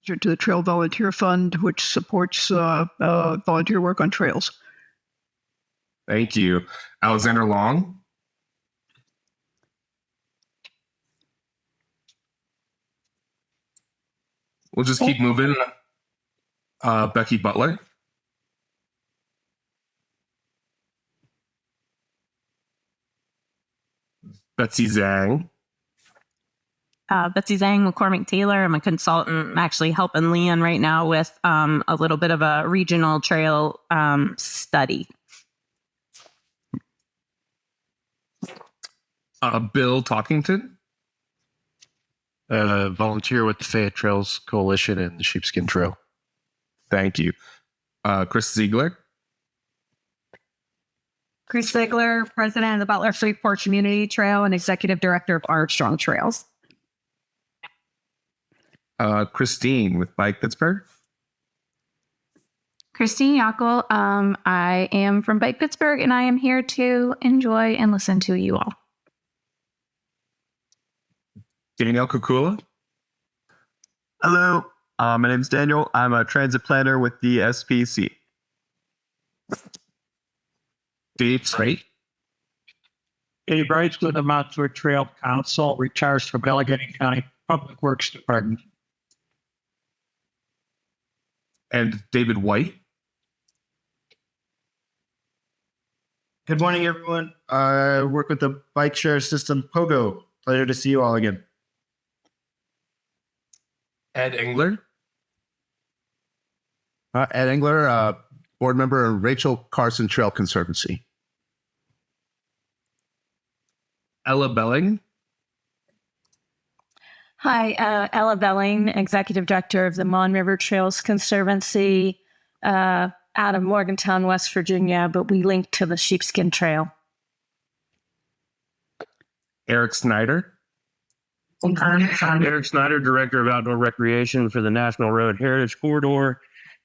to the Trail Volunteer Fund, which supports volunteer work on trails. Thank you. Alexander Long. We'll just keep moving. Becky Butler. Betsy Zhang. Betsy Zhang, McCormick Taylor. I'm a consultant. I'm actually helping Leon right now with a little bit of a regional trail study. Bill Talkington. Volunteer with the Fayette Trails Coalition and the Sheepskin Trail. Thank you. Chris Ziegler. Chris Ziegler, president of the Butler Freeport Community Trail and executive director of Armstrong Trails. Christine with Bike Pittsburgh. Christine Yockel. I am from Bike Pittsburgh, and I am here to enjoy and listen to you all. Daniel Kukula. Hello, my name is Daniel. I'm a transit planner with the SPC. Dave Strait. Dave Wright with the Montour Trail Council, retires from Allegheny County Public Works Department. And David White. Good morning, everyone. I work with the bike share system Pogo. Pleasure to see you all again. Ed Engler. Ed Engler, board member of Rachel Carson Trail Conservancy. Ella Belling. Hi, Ella Belling, Executive Director of the Mon River Trails Conservancy out of Morgantown, West Virginia, but we link to the Sheepskin Trail. Eric Snyder. I'm Eric Snyder, Director of Outdoor Recreation for the National Road Heritage Corridor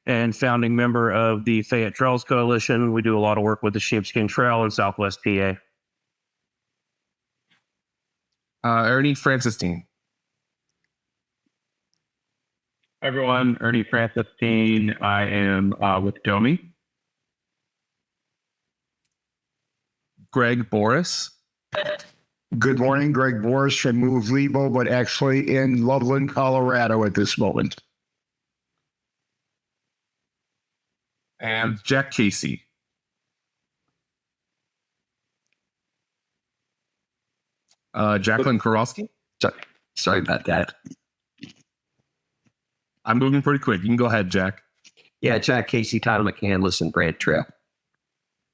and founding member of the Fayette Trails Coalition. We do a lot of work with the Sheepskin Trail in Southwest PA. Ernie Francisstein. Everyone, Ernie Francisstein. I am with Domi. Greg Boris. Good morning, Greg Boris from Move Lebo, but actually in Loveland, Colorado at this moment. And Jack Casey. Jacqueline Korowski. Sorry about that. I'm moving pretty quick. You can go ahead, Jack. Yeah, Jack Casey, Tyler McCandless, and Brant Trail.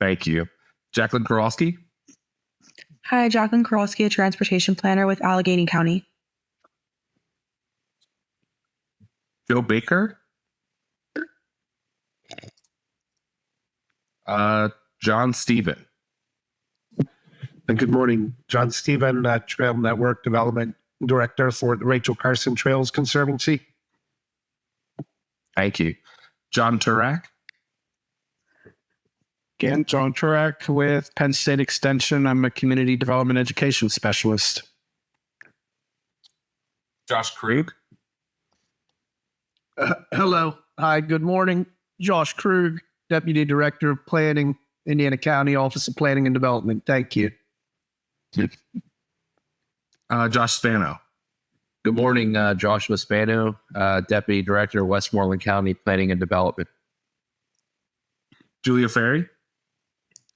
Thank you. Jacqueline Korowski. Hi, Jacqueline Korowski, a transportation planner with Allegheny County. Joe Baker. John Steven. Good morning, John Steven, Trail Network Development Director for the Rachel Carson Trails Conservancy. Thank you. John Turak. Again, John Turak with Penn State Extension. I'm a community development education specialist. Josh Krug. Hello. Hi, good morning. Josh Krug, Deputy Director of Planning, Indiana County Office of Planning and Development. Thank you. Josh Spano. Good morning, Joshua Spano, Deputy Director of Westmoreland County Planning and Development. Julia Ferry.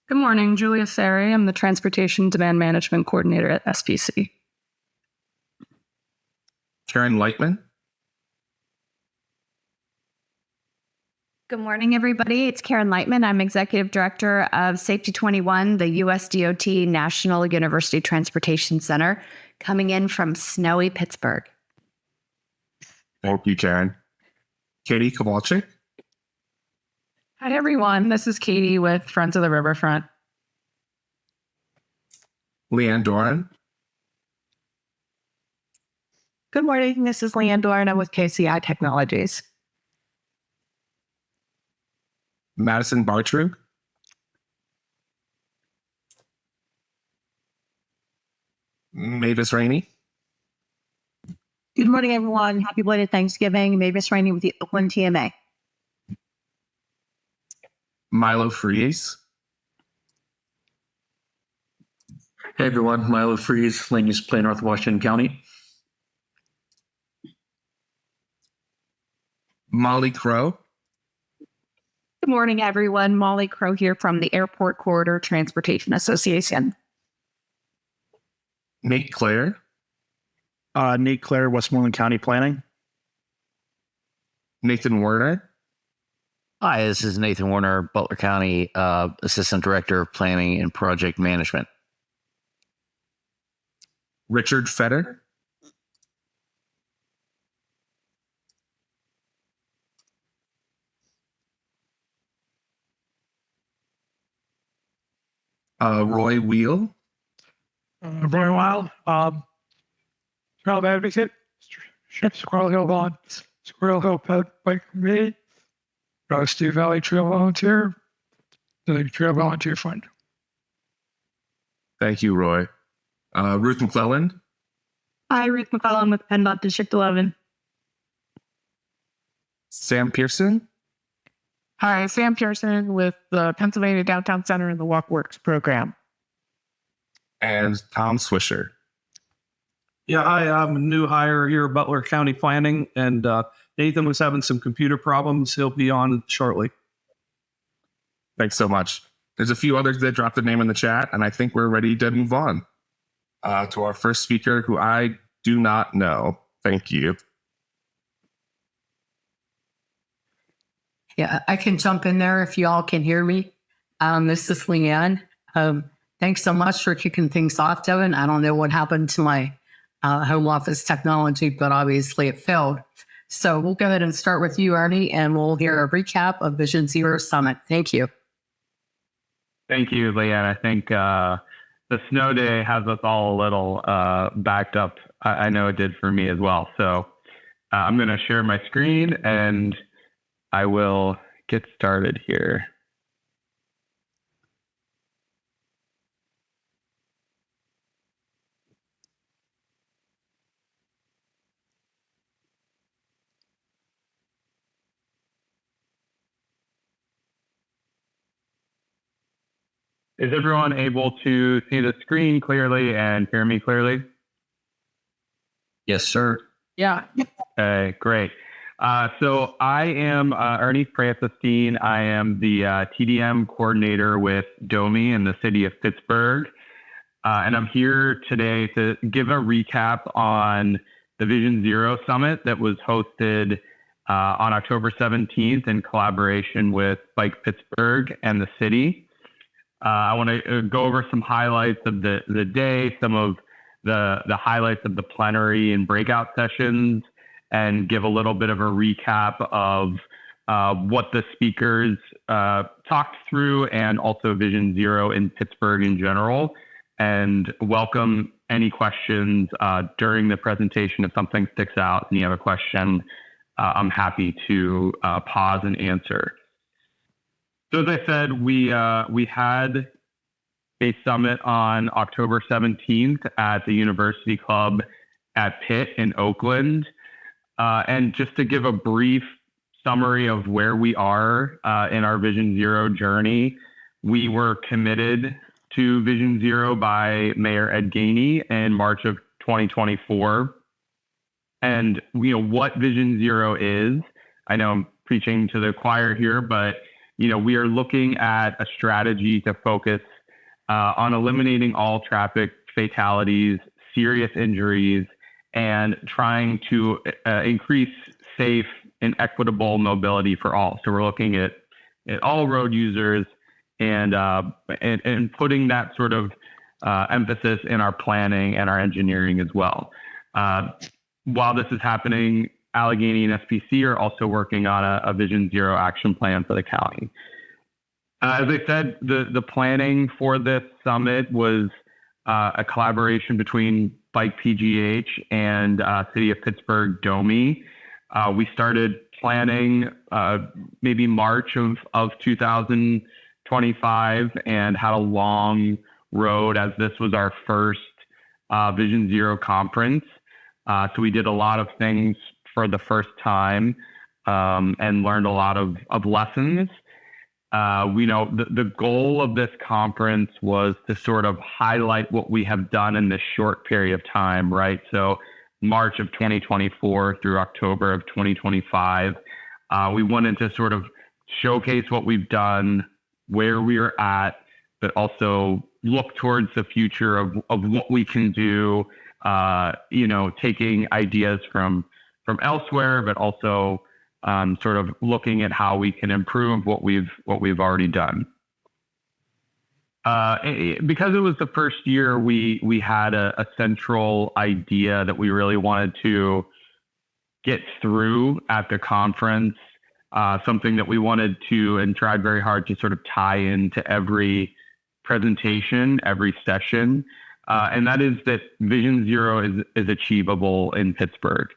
Good morning, Julia Ferry. I'm the Transportation Demand Management Coordinator at SPC. Karen Lightman. Good morning, everybody. It's Karen Lightman. I'm Executive Director of Safety 21, the US DOT National University Transportation Center, coming in from snowy Pittsburgh. Thank you, Karen. Katie Kowalczyk. Hi, everyone. This is Katie with Friends of the Riverfront. Leanne Doran. Good morning. This is Leanne Doran. I'm with KCI Technologies. Madison Bartrug. Mavis Rainey. Good morning, everyone. Happy belated Thanksgiving. Mavis Rainey with the Oakland TMA. Milo Freeze. Hey everyone, Milo Freeze, Land Use Plan, North Washington County. Molly Crow. Good morning, everyone. Molly Crow here from the Airport Corridor Transportation Association. Nate Claire. Nate Claire, Westmoreland County Planning. Nathan Warner. Hi, this is Nathan Warner, Butler County Assistant Director of Planning and Project Management. Richard Fetter. Roy Wheel. Brian Wild, Trail Advocate, Squirrel Hill Bike Committee, Stew Valley Trail Volunteer, the Trail Volunteer Fund. Thank you, Roy. Ruth McClelland. Hi, Ruth McClellan with PennDOT District 11. Sam Pearson. Hi, Sam Pearson with the Pennsylvania Downtown Center and the WalkWorks program. And Tom Swisher. Yeah, hi, I'm a new hire here at Butler County Planning, and Nathan was having some computer problems. He'll be on shortly. Thanks so much. There's a few others that dropped a name in the chat, and I think we're ready to move on to our first speaker, who I do not know. Thank you. Yeah, I can jump in there if y'all can hear me. This is Leanne. Thanks so much for kicking things off, Devin. I don't know what happened to my home office technology, but obviously it failed. So we'll go ahead and start with you, Ernie, and we'll hear a recap of Vision Zero Summit. Thank you. Thank you, Leanne. I think the snow day has us all a little backed up. I know it did for me as well. So I'm going to share my screen and I will get started here. Is everyone able to see the screen clearly and hear me clearly? Yes, sir. Yeah. Okay, great. So I am Ernie Francisstein. I am the TDM coordinator with DOMI in the city of Pittsburgh. And I'm here today to give a recap on the Vision Zero Summit that was hosted on October 17th in collaboration with Bike Pittsburgh and the city. I want to go over some highlights of the day, some of the highlights of the plenary and breakout sessions, and give a little bit of a recap of what the speakers talked through, and also Vision Zero in Pittsburgh in general, and welcome any questions during the presentation. If something sticks out and you have a question, I'm happy to pause and answer. So as I said, we had a summit on October 17th at the University Club at Pitt in Oakland. And just to give a brief summary of where we are in our Vision Zero journey, we were committed to Vision Zero by Mayor Ed Gainey in March of 2024. And what Vision Zero is, I know I'm preaching to the choir here, but we are looking at a strategy to focus on eliminating all traffic fatalities, serious injuries, and trying to increase safe and equitable mobility for all. So we're looking at all road users and putting that sort of emphasis in our planning and our engineering as well. While this is happening, Allegheny and SPC are also working on a Vision Zero action plan for the county. As I said, the planning for this summit was a collaboration between Bike PGH and City of Pittsburgh DOMI. We started planning maybe March of 2025 and had a long road as this was our first Vision Zero conference. So we did a lot of things for the first time and learned a lot of lessons. We know the goal of this conference was to sort of highlight what we have done in this short period of time, right? So March of 2024 through October of 2025, we wanted to sort of showcase what we've done, where we are at, but also look towards the future of what we can do, taking ideas from elsewhere, but also sort of looking at how we can improve what we've already done. Because it was the first year, we had a central idea that we really wanted to get through at the conference, something that we wanted to and tried very hard to sort of tie into every presentation, every session, and that is that Vision Zero is achievable in Pittsburgh.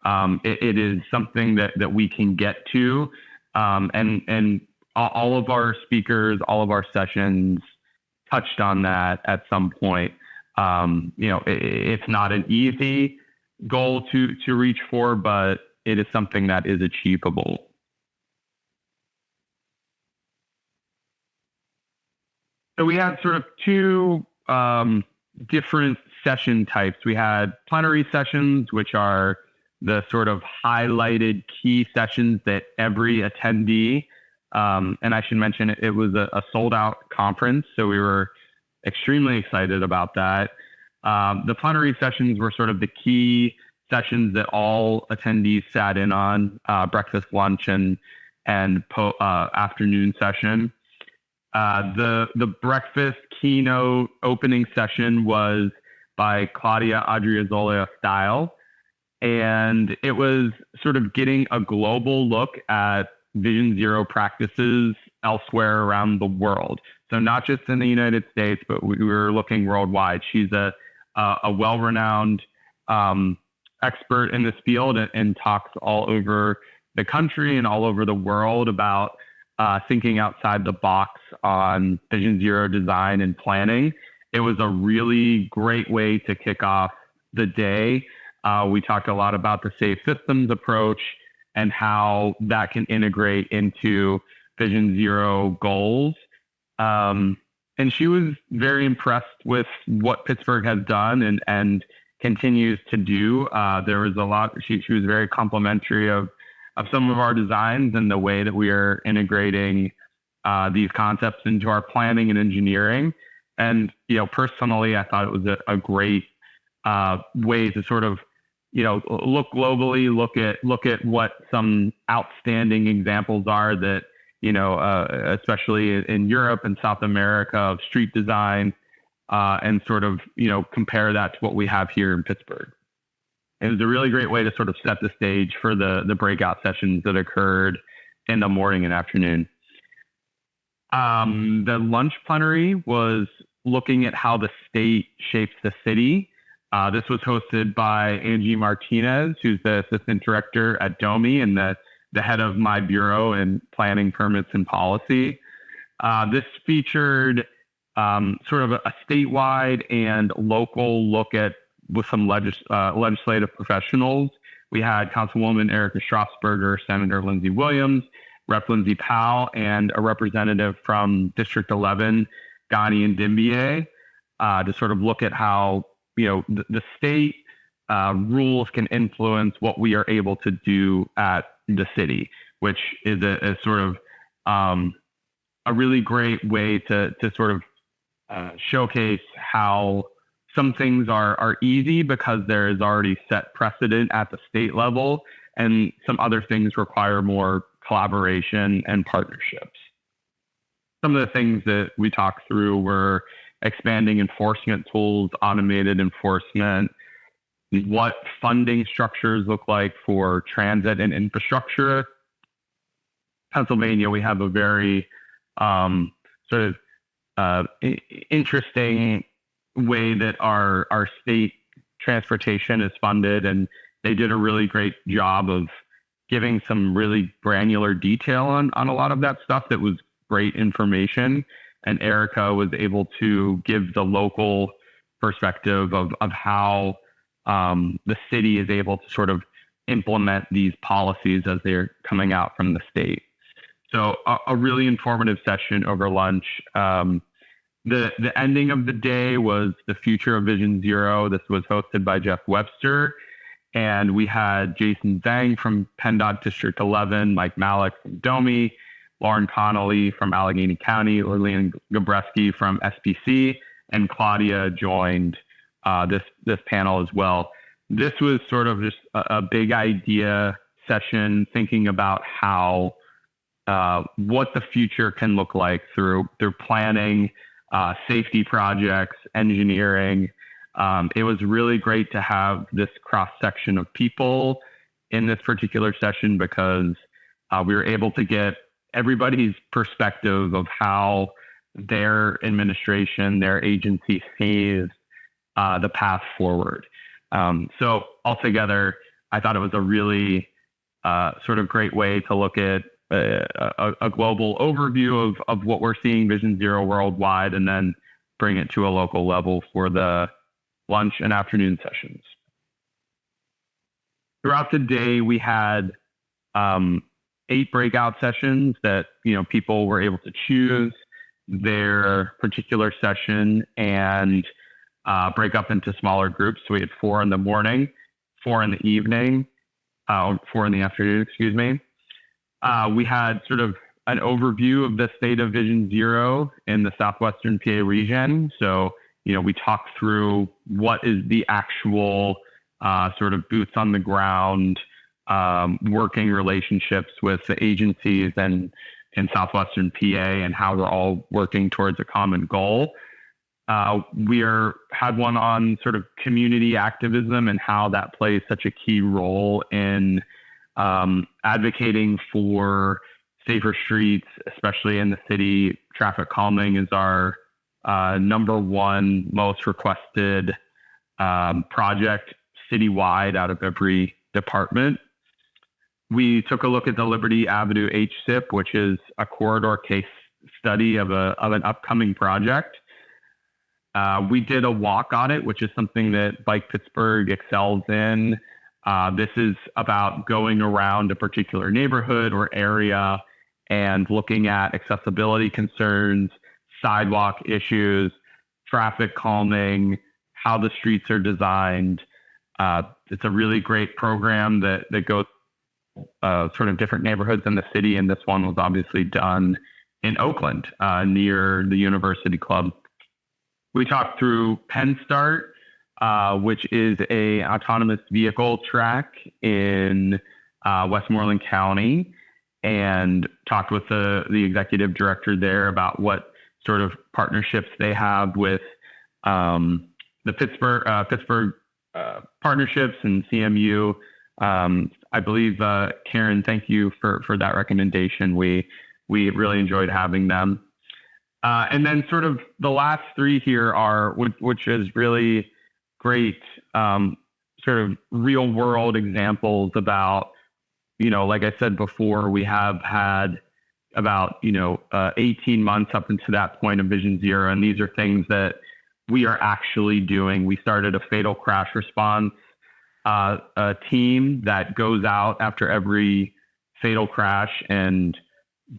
It is something that we can get to, and all of our speakers, all of our sessions touched on that at some point. It's not an easy goal to reach for, but it is something that is achievable. So we had sort of two different session types. We had plenary sessions, which are the sort of highlighted key sessions that every attendee, and I should mention it was a sold out conference, so we were extremely excited about that. The plenary sessions were sort of the key sessions that all attendees sat in on, breakfast, lunch, and afternoon session. The breakfast keynote opening session was by Claudia Adriazola Style, and it was sort of getting a global look at Vision Zero practices elsewhere around the world. So not just in the United States, but we were looking worldwide. She's a well-renowned expert in this field and talks all over the country and all over the world about thinking outside the box on Vision Zero design and planning. It was a really great way to kick off the day. We talked a lot about the safe systems approach and how that can integrate into Vision Zero goals. And she was very impressed with what Pittsburgh has done and continues to do. There was a lot, she was very complimentary of some of our designs and the way that we are integrating these concepts into our planning and engineering. And, personally, I thought it was a great way to sort of, look globally, look at what some outstanding examples are that, especially in Europe and South America of street design, and sort of, compare that to what we have here in Pittsburgh. It was a really great way to sort of set the stage for the breakout sessions that occurred in the morning and afternoon. The lunch plenary was looking at how the state shapes the city. This was hosted by Angie Martinez, who's the assistant director at DOMI and the head of my bureau in planning, permits, and policy. This featured sort of a statewide and local look at with some legislative professionals. We had Councilwoman Erica Strasburger, Senator Lindsey Williams, Rep. Lindsey Powell, and a representative from District 11, Ghani Ndimbiye, to sort of look at how the state rules can influence what we are able to do at the city, which is a sort of a really great way to sort of showcase how some things are easy because there is already set precedent at the state level, and some other things require more collaboration and partnerships. Some of the things that we talked through were expanding enforcement tools, automated enforcement, what funding structures look like for transit and infrastructure. Pennsylvania, we have a very sort of interesting way that our state transportation is funded, and they did a really great job of giving some really granular detail on a lot of that stuff that was great information. And Erica was able to give the local perspective of how the city is able to sort of implement these policies as they're coming out from the state. So a really informative session over lunch. The ending of the day was the future of Vision Zero. This was hosted by Jeff Webster. And we had Jason Zhang from PennDOT District 11, Mike Malik from DOMI, Lauren Connolly from Allegheny County, Lillian Gabreski from SPC, and Claudia joined this panel as well. This was sort of just a big idea session, thinking about how what the future can look like through planning, safety projects, engineering. It was really great to have this cross section of people in this particular session because we were able to get everybody's perspective of how their administration, their agency sees the path forward. So altogether, I thought it was a really sort of great way to look at a global overview of what we're seeing Vision Zero worldwide, and then bring it to a local level for the lunch and afternoon sessions. Throughout the day, we had 8 breakout sessions that people were able to choose their particular session and break up into smaller groups. So we had 4 in the morning, 4 in the evening, 4 in the afternoon, excuse me. We had sort of an overview of the state of Vision Zero in the Southwestern PA region. So, we talked through what is the actual sort of boots on the ground working relationships with the agencies and in Southwestern PA and how they're all working towards a common goal. We had one on sort of community activism and how that plays such a key role in advocating for safer streets, especially in the city. Traffic calming is our number one most requested project citywide out of every department. We took a look at the Liberty Avenue HSIP, which is a corridor case study of an upcoming project. We did a walk audit, which is something that Bike Pittsburgh excels in. This is about going around a particular neighborhood or area and looking at accessibility concerns, sidewalk issues, traffic calming, how the streets are designed. It's a really great program that goes sort of different neighborhoods in the city, and this one was obviously done in Oakland near the University Club. We talked through PennStart, which is a autonomous vehicle track in Westmoreland County, and talked with the executive director there about what sort of partnerships they have with the Pittsburgh partnerships and CMU. I believe, Karen, thank you for that recommendation. We really enjoyed having them. And then sort of the last 3 here are, which is really great, sort of real world examples about, like I said before, we have had about, 18 months up into that point of Vision Zero. And these are things that we are actually doing. We started a fatal crash response a team that goes out after every fatal crash and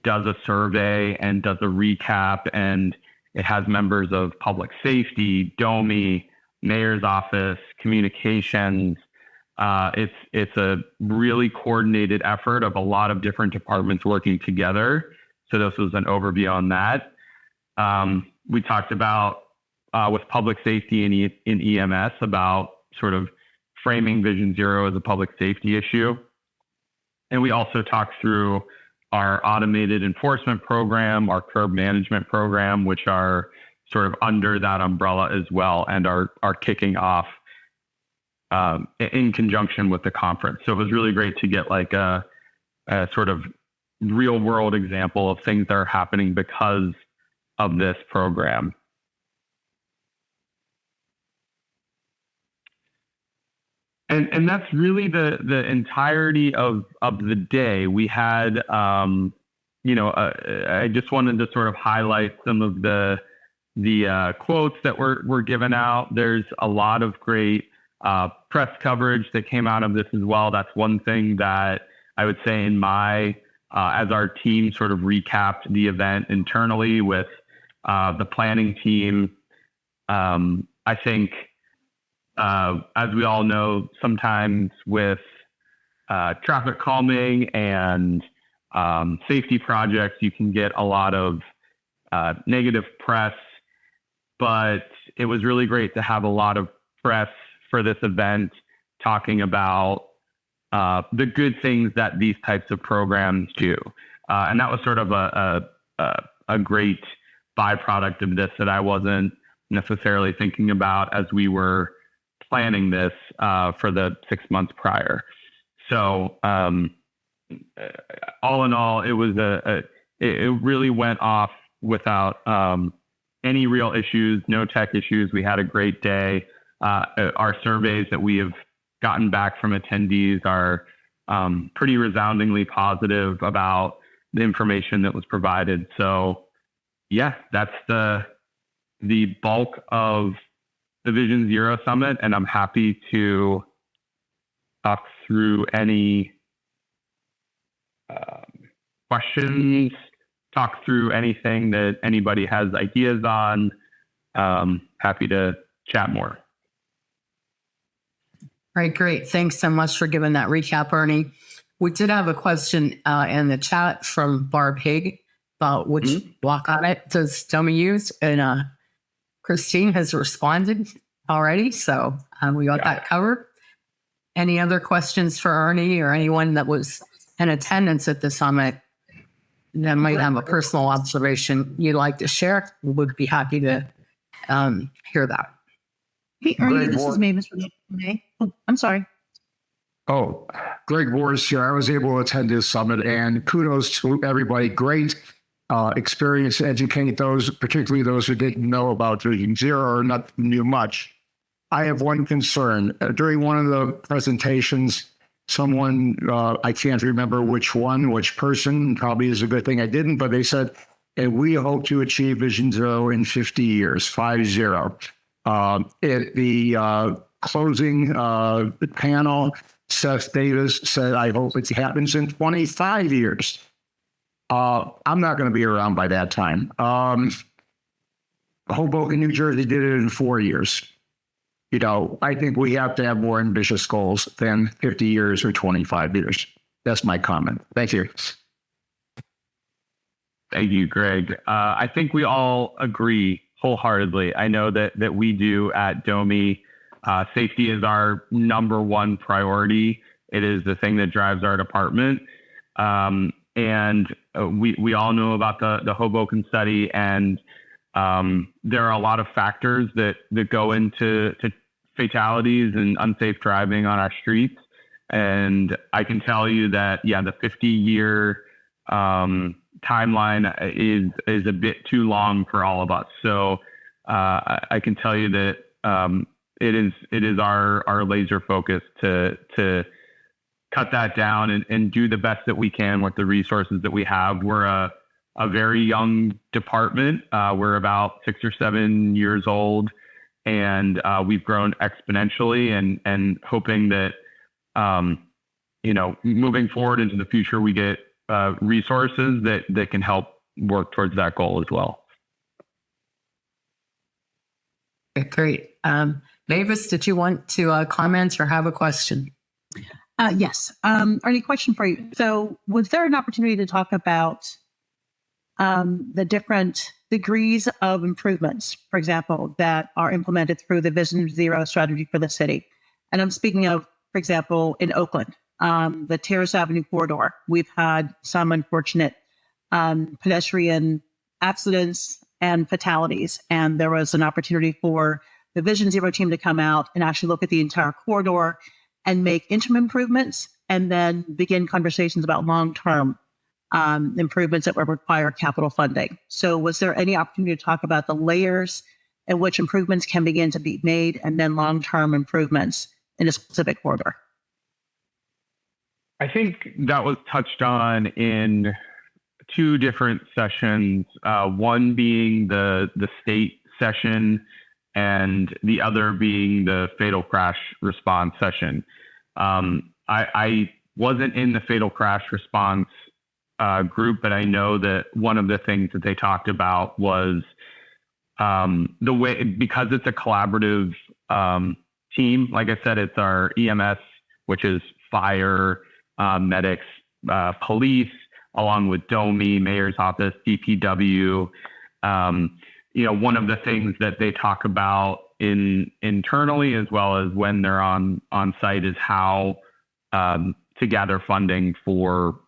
does a survey and does a recap, and it has members of public safety, DOMI, mayor's office, communications. It's a really coordinated effort of a lot of different departments working together. So this was an overview on that. We talked about with public safety and in EMS about sort of framing Vision Zero as a public safety issue. And we also talked through our automated enforcement program, our curb management program, which are sort of under that umbrella as well and are kicking off in conjunction with the conference. So it was really great to get like a sort of real world example of things that are happening because of this program. And that's really the entirety of the day. We had, I just wanted to sort of highlight some of the quotes that were given out. There's a lot of great press coverage that came out of this as well. That's one thing that I would say in my, as our team sort of recapped the event internally with the planning team. I think, as we all know, sometimes with traffic calming and safety projects, you can get a lot of negative press, but it was really great to have a lot of press for this event talking about the good things that these types of programs do. And that was sort of a great byproduct of this that I wasn't necessarily thinking about as we were planning this for the 6 months prior. So all in all, it was it really went off without any real issues, no tech issues. We had a great day. Our surveys that we have gotten back from attendees are pretty resoundingly positive about the information that was provided. So yeah, that's the bulk of the Vision Zero Summit, and I'm happy to talk through any questions, talk through anything that anybody has ideas on. Happy to chat more. All right, great. Thanks so much for giving that recap, Ernie. We did have a question in the chat from Barb Higg about which block audit does DOMI use, and Christine has responded already, so we got that covered. Any other questions for Ernie or anyone that was in attendance at the summit that might have a personal observation you'd like to share? We would be happy to hear that. Hey, Ernie, this is Mavis from May. Oh, I'm sorry. Oh, Greg Boris here. I was able to attend this summit, and kudos to everybody. Great experience to educate those, particularly those who didn't know about Vision Zero or not knew much. I have one concern. During one of the presentations, someone, I can't remember which person, probably is a good thing I didn't, but they said, and we hope to achieve Vision Zero in 50 years, 50. The closing panel, Seth Davis said, I hope it happens in 25 years. I'm not going to be around by that time. Hoboken, New Jersey did it in 4 years. You know, I think we have to have more ambitious goals than 50 years or 25 years. That's my comment. Thank you. Thank you, Greg. I think we all agree wholeheartedly. I know that we do at DOMI. Safety is our number one priority. It is the thing that drives our department. And we all know about the Hoboken study, and there are a lot of factors that go into fatalities and unsafe driving on our streets. And I can tell you that, yeah, the 50-year timeline is a bit too long for all of us. So I can tell you that it is our laser focus to cut that down and do the best that we can with the resources that we have. We're a very young department. We're about 6 or 7 years old, and we've grown exponentially, and hoping that, moving forward into the future, we get resources that can help work towards that goal as well. Okay, great. Mavis, did you want to comment or have a question? Yes. Ernie, question for you. So was there an opportunity to talk about the different degrees of improvements, for example, that are implemented through the Vision Zero strategy for the city? And I'm speaking of, for example, in Oakland, the Terrace Avenue corridor. We've had some unfortunate pedestrian accidents and fatalities. And there was an opportunity for the Vision Zero team to come out and actually look at the entire corridor and make interim improvements, and then begin conversations about long-term improvements that would require capital funding. So was there any opportunity to talk about the layers in which improvements can begin to be made, and then long-term improvements in a specific corridor? I think that was touched on in two different sessions, one being the state session, and the other being the fatal crash response session. I wasn't in the fatal crash response group, but I know that one of the things that they talked about was the way, because it's a collaborative team. Like I said, it's our EMS, which is fire, medics, police, along with DOMI, mayor's office, DPW. One of the things that they talk about internally, as well as when they're on site, is how to gather funding for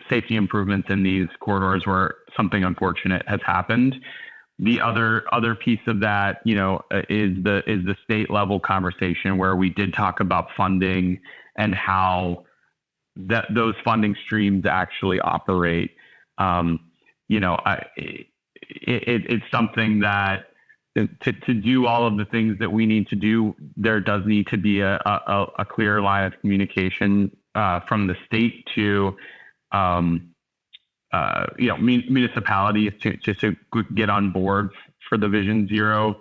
safety improvements in these corridors where something unfortunate has happened. The other piece of that, is the state level conversation where we did talk about funding and how those funding streams actually operate. It's something that to do all of the things that we need to do, there does need to be a clear line of communication from the state to municipalities to get on board for the Vision Zero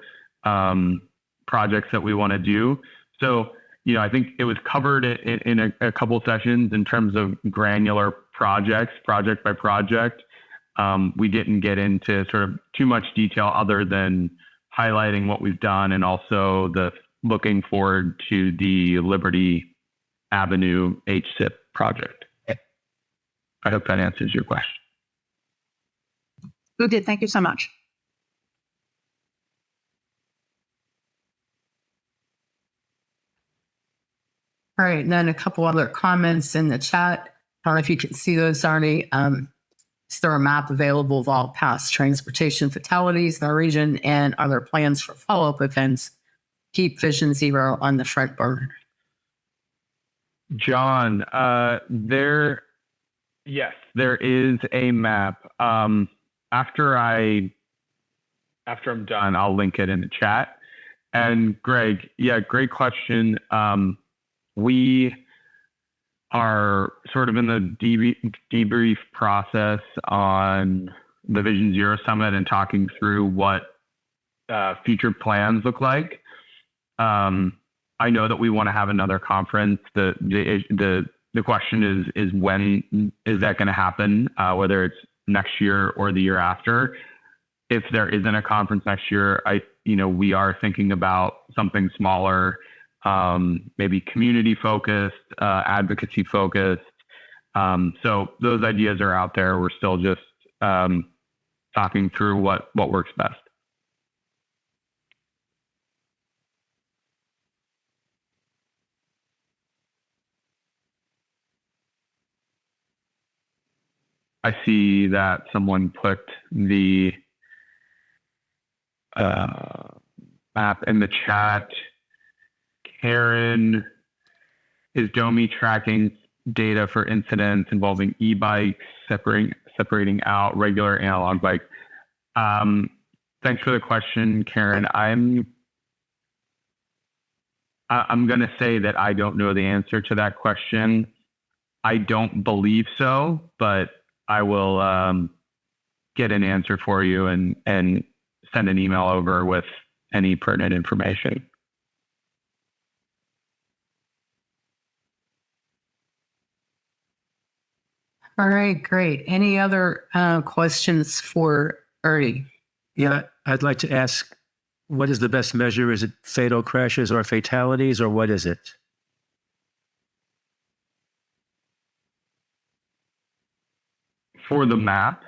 projects that we want to do. So, I think it was covered in a couple of sessions in terms of granular projects, project by project. We didn't get into sort of too much detail other than highlighting what we've done and also the looking forward to the Liberty Avenue HSIP project. I hope that answers your question. Who did? Thank you so much. All right, and then a couple other comments in the chat. I don't know if you can see those, Arnie. Is there a map available of all past transportation fatalities in our region, and are there plans for follow-up events? Keep Vision Zero on the front burner. John, yes, there is a map. After I'm done, I'll link it in the chat. And Greg, great question. We are sort of in the debrief process on the Vision Zero Summit and talking through what future plans look like. I know that we want to have another conference. The question is when is that going to happen? Whether it's next year or the year after. If there isn't a conference next year, we are thinking about something smaller, maybe community focused, advocacy focused. So those ideas are out there. We're still just talking through what works best. I see that someone put the map in the chat. Karen, is DOMI tracking data for incidents involving e-bikes, separating out regular analog bikes? Thanks for the question, Karen. I'm going to say that I don't know the answer to that question. I don't believe so, but I will get an answer for you and send an email over with any pertinent information. All right, great. Any other questions for Ernie? Yeah, I'd like to ask, what is the best measure? Is it fatal crashes or fatalities, or what is it? For the map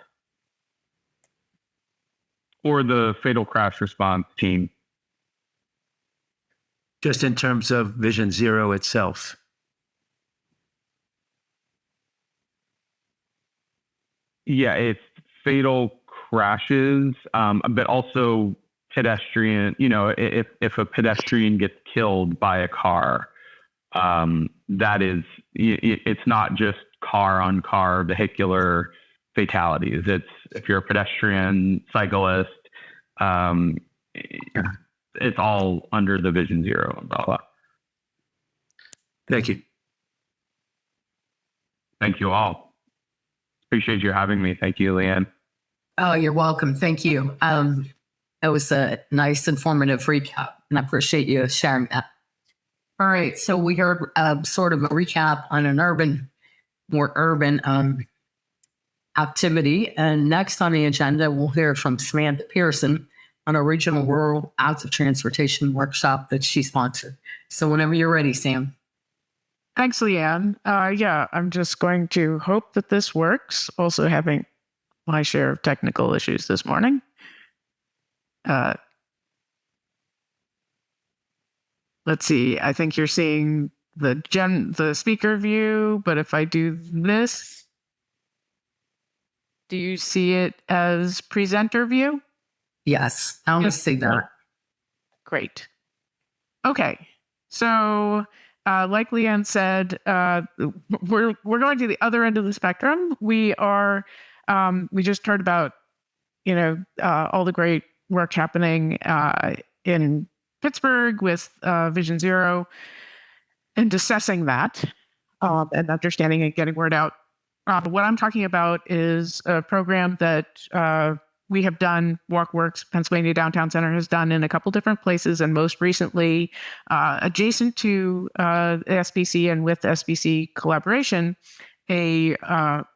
or the fatal crash response team? Just in terms of Vision Zero itself. Yeah, it's fatal crashes, but also pedestrian. If a pedestrian gets killed by a car, it's not just car on car vehicular fatalities. It's if you're a pedestrian, cyclist, it's all under the Vision Zero umbrella. Thank you. Thank you all. Appreciate you having me. Thank you, Leanne. Oh, you're welcome. Thank you. It was a nice, informative recap, and I appreciate you sharing that. All right, so we heard sort of a recap on an more urban activity. And next on the agenda, we'll hear from Samantha Pearson on a regional rural active transportation workshop that she sponsored. So whenever you're ready, Sam. Thanks, Leanne. Yeah, I'm just going to hope that this works. Also having my share of technical issues this morning. Let's see. I think you're seeing the speaker view, but if I do this, do you see it as presenter view? Yes, I want to see that. Great. Okay. So, like Leanne said, we're going to the other end of the spectrum. We are. We just heard about, all the great work happening in Pittsburgh with Vision Zero, and assessing that and understanding and getting word out. What I'm talking about is a program that we have done, WalkWorks Pennsylvania Downtown Center has done in a couple different places, and most recently adjacent to SBC and with SBC collaboration, a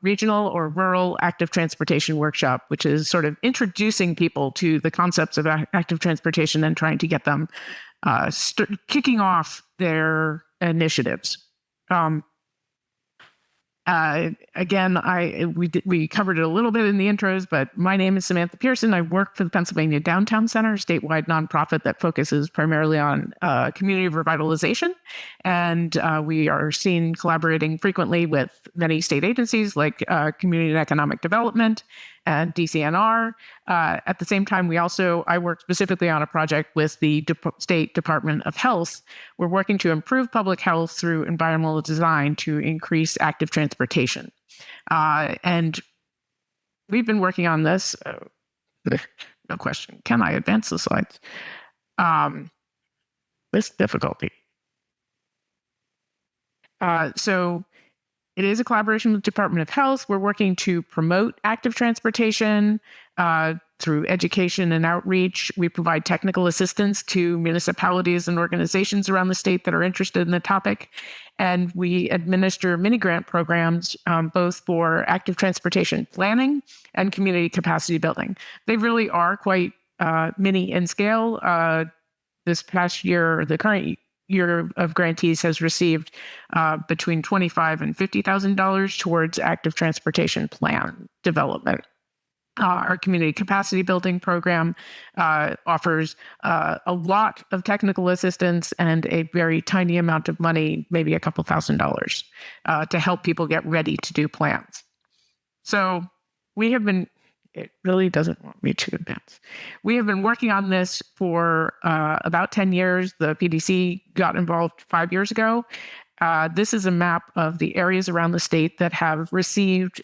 regional or rural active transportation workshop, which is sort of introducing people to the concepts of active transportation and trying to get them kicking off their initiatives. Again, we covered it a little bit in the intros, but my name is Samantha Pearson. I work for the Pennsylvania Downtown Center, a statewide nonprofit that focuses primarily on community revitalization. And we are seen collaborating frequently with many state agencies like Community and Economic Development and DCNR. At the same time, I work specifically on a project with the State Department of Health. We're working to improve public health through environmental design to increase active transportation. And we've been working on this. No question. Can I advance the slides? This difficulty. So it is a collaboration with the Department of Health. We're working to promote active transportation through education and outreach. We provide technical assistance to municipalities and organizations around the state that are interested in the topic. And we administer mini grant programs both for active transportation planning and community capacity building. They really are quite mini in scale. This past year, the current year of grantees has received between $25,000 and $50,000 towards active transportation plan development. Our community capacity building program offers a lot of technical assistance and a very tiny amount of money, maybe a couple $1,000s, to help people get ready to do plans. So it really doesn't want me to advance. We have been working on this for about 10 years. The PDC got involved 5 years ago. This is a map of the areas around the state that have received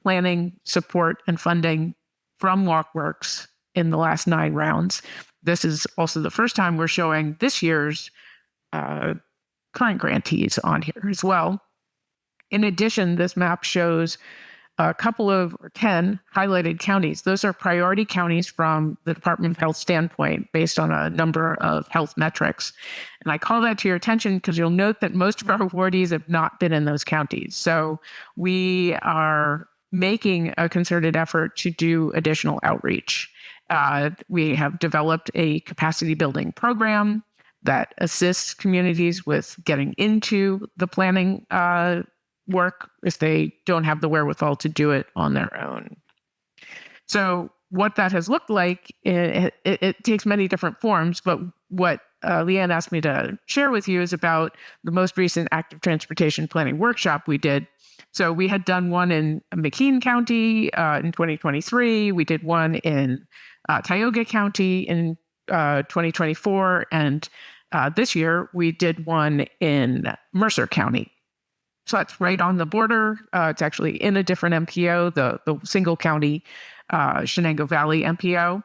planning support and funding from WalkWorks in the last 9 rounds. This is also the first time we're showing this year's current grantees on here as well. In addition, this map shows a couple of 10 highlighted counties. Those are priority counties from the Department of Health standpoint based on a number of health metrics. And I call that to your attention because you'll note that most of our awardees have not been in those counties. So we are making a concerted effort to do additional outreach. We have developed a capacity building program that assists communities with getting into the planning work if they don't have the wherewithal to do it on their own. So what that has looked like, it takes many different forms, but what Leanne asked me to share with you is about the most recent active transportation planning workshop we did. So we had done one in McKean County in 2023. We did one in Tioga County in 2024. And this year we did one in Mercer County. So that's right on the border. It's actually in a different MPO, the single county Shenango Valley MPO.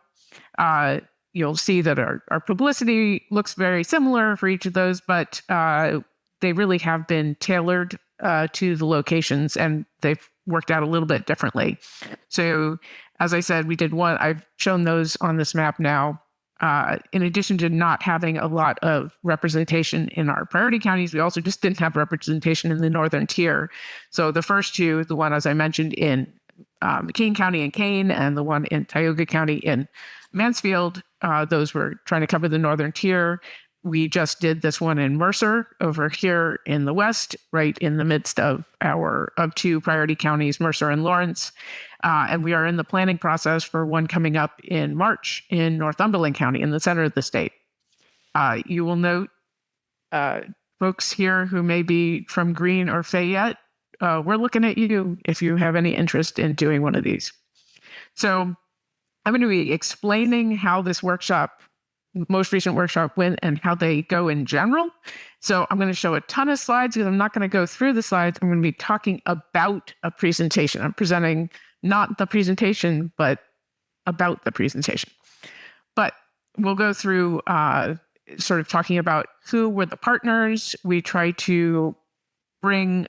You'll see that our publicity looks very similar for each of those, but they really have been tailored to the locations, and they've worked out a little bit differently. So as I said, we did one. I've shown those on this map now. In addition to not having a lot of representation in our priority counties, we also just didn't have representation in the northern tier. So the first two, the one, as I mentioned, in McKean County in Kane and the one in Tioga County in Mansfield, those were trying to cover the northern tier. We just did this one in Mercer over here in the west, right in the midst of two priority counties, Mercer and Lawrence. And we are in the planning process for one coming up in March in Northumberland County in the center of the state. You will note folks here who may be from Greene or Fayette, we're looking at you if you have any interest in doing one of these. So I'm going to be explaining how this most recent workshop went and how they go in general. So I'm going to show a ton of slides because I'm not going to go through the slides. I'm going to be talking about a presentation. I'm presenting not the presentation, but about the presentation. But we'll go through sort of talking about who were the partners. We try to bring,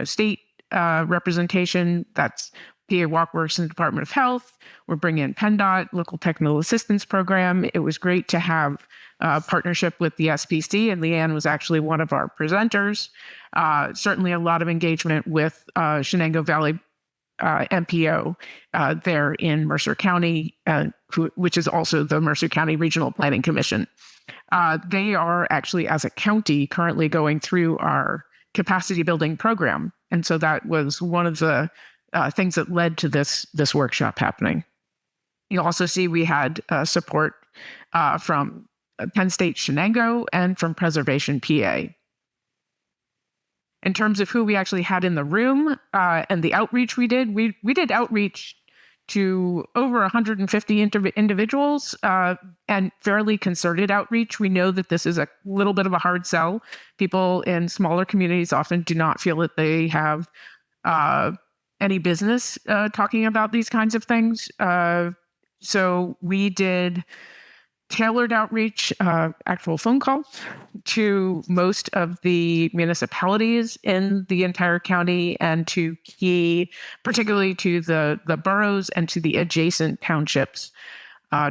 state representation. That's PA WalkWorks and the Department of Health. We're bringing in PennDOT, Local Technical Assistance Program. It was great to have a partnership with the SPC, and Leanne was actually one of our presenters. Certainly a lot of engagement with Shenango Valley MPO there in Mercer County, which is also the Mercer County Regional Planning Commission. They are actually, as a county, currently going through our capacity building program. And so that was one of the things that led to this workshop happening. You also see we had support from Penn State Shenango and from Preservation PA. In terms of who we actually had in the room and the outreach we did outreach to over 150 individuals and fairly concerted outreach. We know that this is a little bit of a hard sell. People in smaller communities often do not feel that they have any business talking about these kinds of things. So we did tailored outreach, actual phone calls to most of the municipalities in the entire county and particularly to the boroughs and to the adjacent townships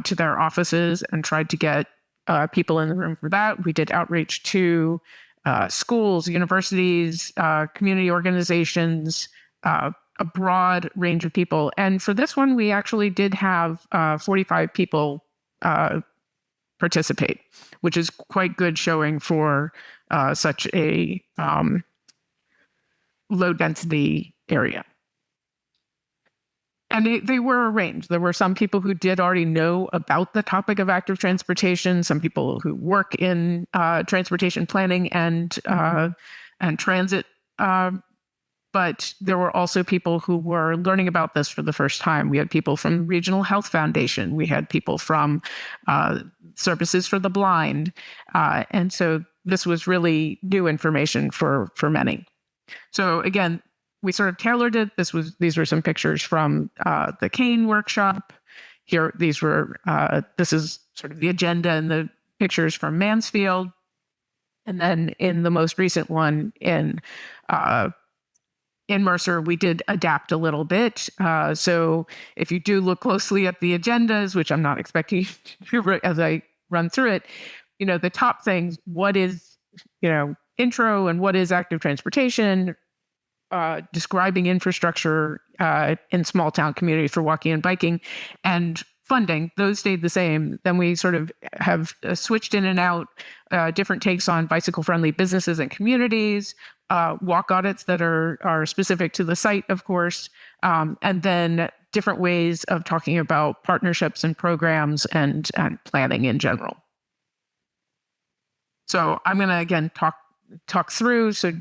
to their offices, and tried to get people in the room for that. We did outreach to schools, universities, community organizations, a broad range of people. And for this one, we actually did have 45 people participate, which is quite good showing for such a low density area. And they were arranged. There were some people who did already know about the topic of active transportation, some people who work in transportation planning and transit. But there were also people who were learning about this for the first time. We had people from the Regional Health Foundation. We had people from Services for the Blind. And so this was really new information for many. So again, we sort of tailored it. These were some pictures from the Kane workshop. This is sort of the agenda and the pictures from Mansfield. And then in the most recent one in Mercer, we did adapt a little bit. So if you do look closely at the agendas, which I'm not expecting you to as I run through it, the top things, what is, intro and what is active transportation, describing infrastructure in small town communities for walking and biking, and funding, those stayed the same. Then we sort of have switched in and out different takes on bicycle-friendly businesses and communities, walk audits that are specific to the site, of course, and then different ways of talking about partnerships and programs and planning in general. So I'm going to, again, talk through, so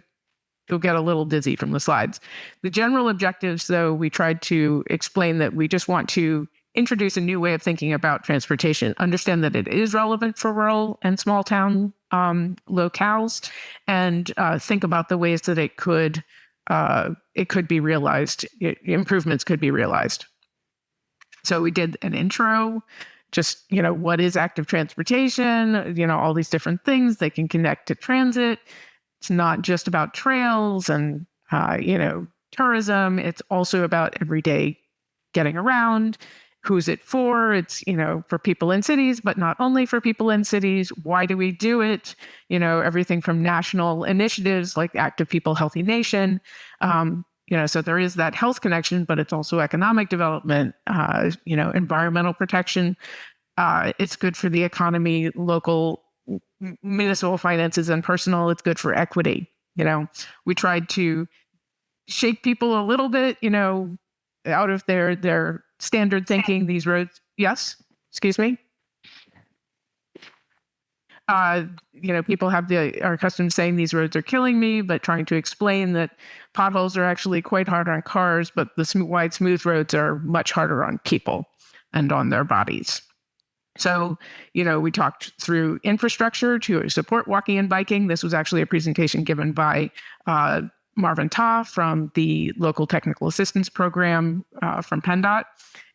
you'll get a little dizzy from the slides. The general objectives, though, we tried to explain that we just want to introduce a new way of thinking about transportation, understand that it is relevant for rural and small town locales, and think about the ways that it could be realized, improvements could be realized. So we did an intro, just, what is active transportation, all these different things they can connect to transit. It's not just about trails and, tourism. It's also about everyday getting around. Who's it for? It's, for people in cities, but not only for people in cities. Why do we do it? Everything from national initiatives like Active People, Healthy Nation. So there is that health connection, but it's also economic development, environmental protection. It's good for the economy, local, municipal finances, and personal. It's good for equity. We tried to shake people a little bit, out of their standard thinking. These roads, yes, excuse me. People are accustomed to saying these roads are killing me, but trying to explain that potholes are actually quite hard on cars, but the wide, smooth roads are much harder on people and on their bodies. So, we talked through infrastructure to support walking and biking. This was actually a presentation given by Marvin Ta from the local technical assistance program from PennDOT,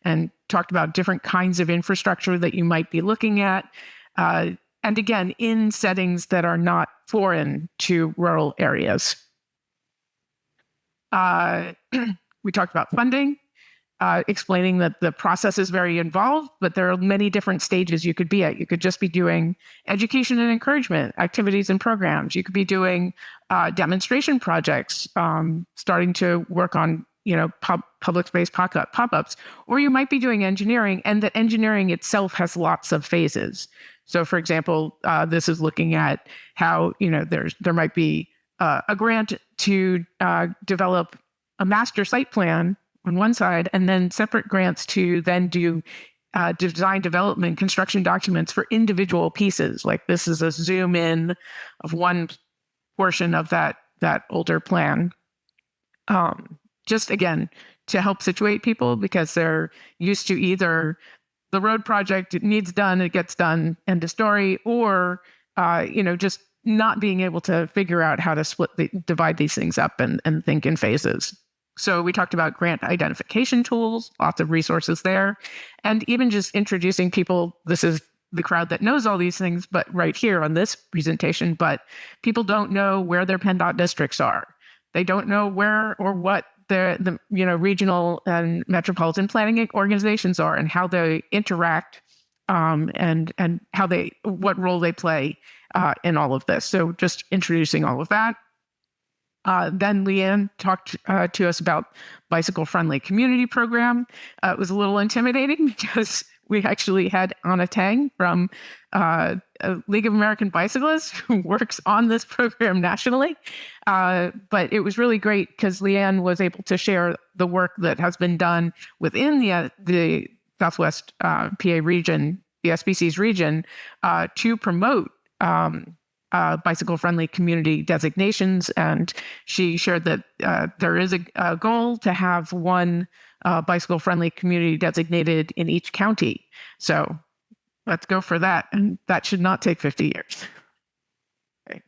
and talked about different kinds of infrastructure that you might be looking at. And again, in settings that are not foreign to rural areas. We talked about funding, explaining that the process is very involved, but there are many different stages you could be at. You could just be doing education and encouragement activities and programs. You could be doing demonstration projects, starting to work on public space pop-ups, or you might be doing engineering, and that engineering itself has lots of phases. So, for example, this is looking at how there might be a grant to develop a master site plan on one side, and then separate grants to then do design development construction documents for individual pieces. Like this is a zoom in of one portion of that older plan. Just again, to help situate people, because they're used to either the road project, it needs done, it gets done, end of story, or just not being able to figure out how to divide these things up and think in phases. So we talked about grant identification tools, lots of resources there, and even just introducing people. This is the crowd that knows all these things, but right here on this presentation, but people don't know where their PennDOT districts are. They don't know where or what the regional and metropolitan planning organizations are, and how they interact, and what role they play in all of this. So just introducing all of that. Then Leanne talked to us about bicycle-friendly community program. It was a little intimidating because we actually had Anna Tang from League of American Bicyclists who works on this program nationally. But it was really great because Leanne was able to share the work that has been done within the Southwest PA region, the SBC's region, to promote bicycle-friendly community designations. And she shared that there is a goal to have one bicycle-friendly community designated in each county. So let's go for that. And that should not take 50 years. Okay.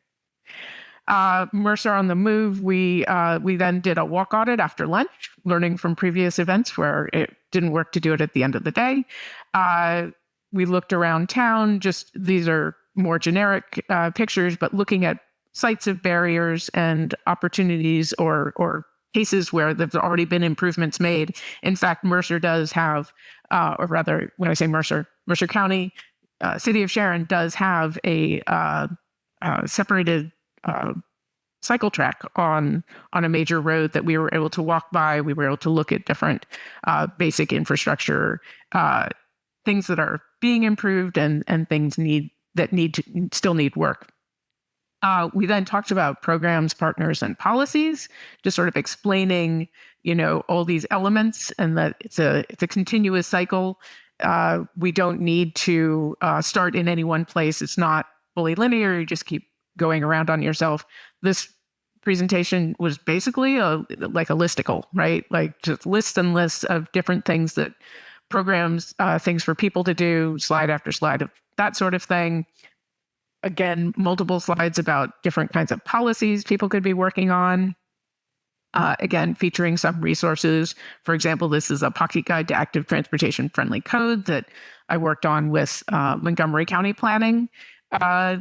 Mercer on the Move, we then did a walk audit after lunch, learning from previous events where it didn't work to do it at the end of the day. We looked around town, these are more generic pictures, but looking at sites of barriers and opportunities or cases where there's already been improvements made. In fact, Mercer does have, or rather, when I say Mercer County, City of Sharon does have a separated cycle track on a major road that we were able to walk by. We were able to look at different basic infrastructure, things that are being improved and things still need work. We then talked about programs, partners, and policies, just sort of explaining, all these elements, and that it's a continuous cycle. We don't need to start in any one place. It's not fully linear. You just keep going around on yourself. This presentation was basically like a listicle, right? Like just lists and lists of different things that programs, things for people to do, slide after slide of that sort of thing. Again, multiple slides about different kinds of policies people could be working on. Again, featuring some resources. For example, this is a pocket guide to active transportation friendly code that I worked on with Montgomery County Planning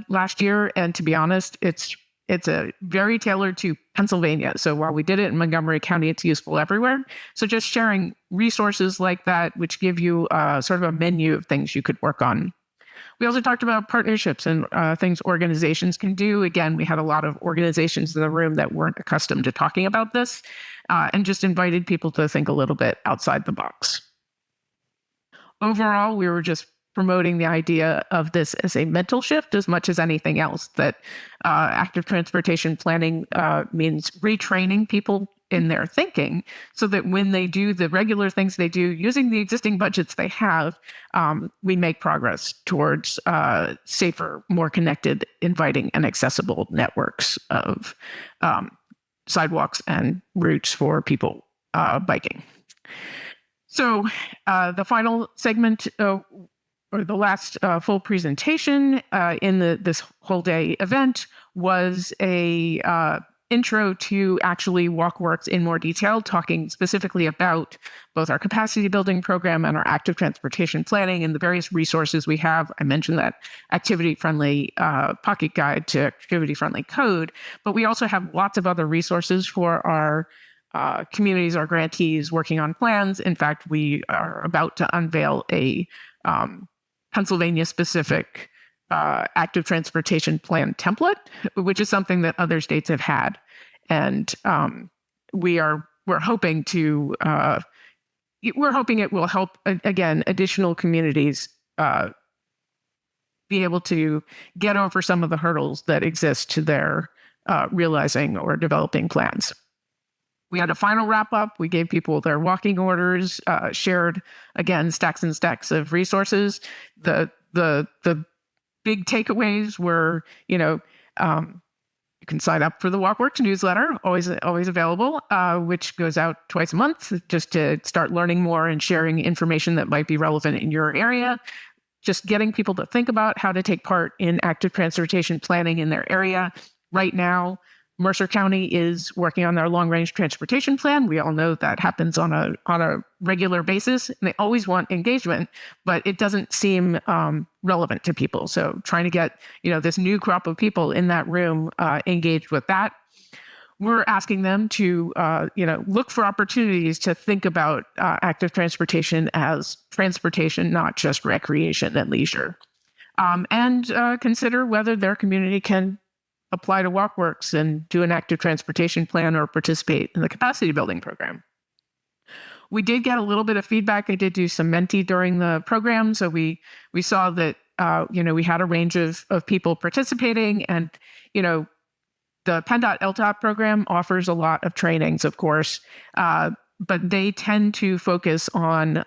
last year. And to be honest, it's It's a very tailored to Pennsylvania. So while we did it in Montgomery County, it's useful everywhere. So just sharing resources like that, which give you sort of a menu of things you could work on. We also talked about partnerships and things organizations can do. Again, we had a lot of organizations in the room that weren't accustomed to talking about this, and just invited people to think a little bit outside the box. Overall, we were just promoting the idea of this as a mental shift as much as anything else, that active transportation planning means retraining people in their thinking so that when they do the regular things they do using the existing budgets they have, we make progress towards safer, more connected, inviting, and accessible networks of sidewalks and routes for people biking. So the final segment, or the last full presentation in this whole day event was a intro to actually WalkWorks in more detail, talking specifically about both our capacity building program and our active transportation planning and the various resources we have. I mentioned that activity-friendly pocket guide to activity-friendly code, but we also have lots of other resources for our communities, our grantees working on plans. In fact, we are about to unveil a Pennsylvania-specific active transportation plan template, which is something that other states have had, and we're hoping it will help again additional communities be able to get over some of the hurdles that exist to their realizing or developing plans. We had a final wrap up. We gave people their walking orders, shared again stacks and stacks of resources. The big takeaways were, you can sign up for the WalkWorks newsletter, always available, which goes out twice a month, just to start learning more and sharing information that might be relevant in your area. Just getting people to think about how to take part in active transportation planning in their area. Right now, Mercer County is working on their long-range transportation plan. We all know that happens on a regular basis, and they always want engagement, but it doesn't seem relevant to people. So trying to get this new crop of people in that room engaged with that. We're asking them to look for opportunities to think about active transportation as transportation, not just recreation and leisure, and consider whether their community can apply to WalkWorks and do an active transportation plan or participate in the capacity building program. We did get a little bit of feedback. I did do some Menti during the program. So we saw that, we had a range of people participating, and, the PennDOT LTOP program offers a lot of trainings, of course, but they tend to focus on,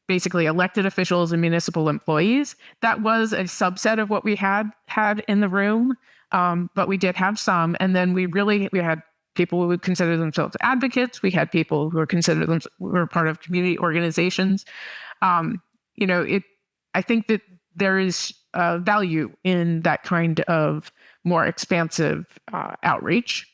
basically elected officials and municipal employees. That was a subset of what we had in the room, but we did have some. And then we had people who would consider themselves advocates. We had people who were part of community organizations. I think that there is value in that kind of more expansive outreach.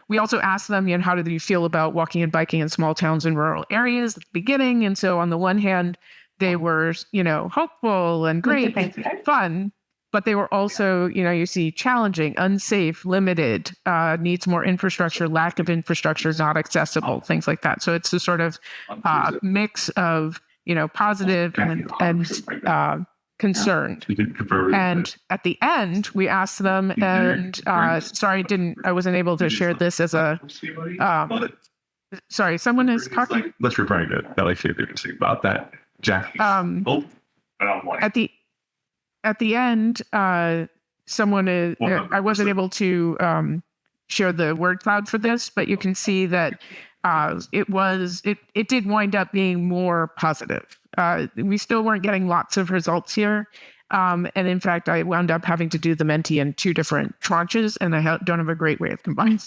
We also asked them, how do you feel about walking and biking in small towns and rural areas at the beginning? And so on the one hand, they were, hopeful and great, fun, but they were also, you see challenging, unsafe, limited, needs more infrastructure, lack of infrastructure, not accessible, things like that. So it's a sort of mix of, positive and concerned. And at the end, we asked them, and sorry, I wasn't able to share this as a, sorry, someone is talking. Let's refer to Belly Theater about that, Jack. At the end, someone is, I wasn't able to share the word cloud for this, but you can see that it did wind up being more positive. We still weren't getting lots of results here. And in fact, I wound up having to do the Menti in 2 different tranches, and I don't have a great way of combining.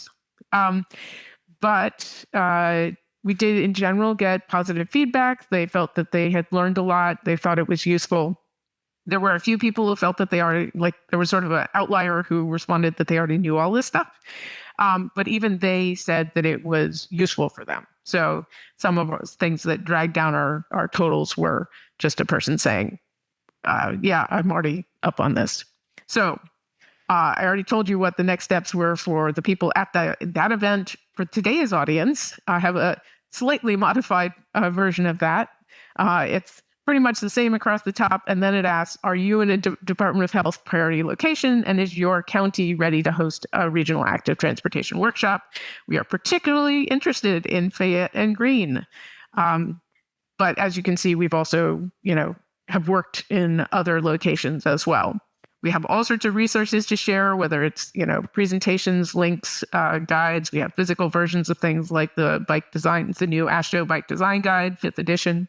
But we did in general get positive feedback. They felt that they had learned a lot. They thought it was useful. There were a few people who felt that there was sort of an outlier who responded that they already knew all this stuff. But even they said that it was useful for them. So some of those things that dragged down our totals were just a person saying, yeah, I'm already up on this. So I already told you what the next steps were for the people at that event. For today's audience, I have a slightly modified version of that. It's pretty much the same across the top. And then it asks, are you in a Department of Health priority location? And is your county ready to host a regional active transportation workshop? We are particularly interested in Fayette and Greene. But as you can see, we've also, have worked in other locations as well. We have all sorts of resources to share, whether it's, presentations, links, guides. We have physical versions of things like the bike design, the new AASHTO Bike Design Guide, 5th edition.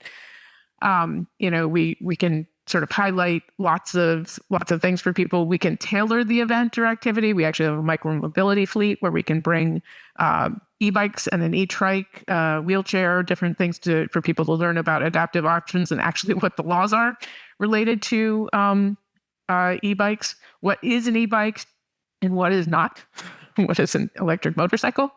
We can sort of highlight lots of things for people. We can tailor the event or activity. We actually have a micromobility fleet where we can bring e-bikes and an e-trike, wheelchair, different things for people to learn about adaptive options and actually what the laws are related to e-bikes. What is an e-bike and what is not? What is an electric motorcycle?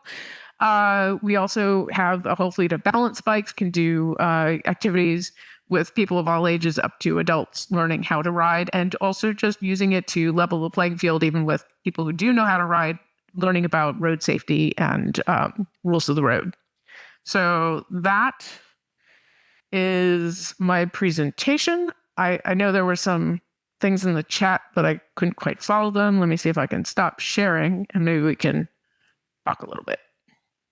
We also have a whole fleet of balance bikes, can do activities with people of all ages up to adults learning how to ride, and also just using it to level the playing field, even with people who do know how to ride, learning about road safety and rules of the road. So that is my presentation. I know there were some things in the chat, but I couldn't quite follow them. Let me see if I can stop sharing and maybe we can talk a little bit.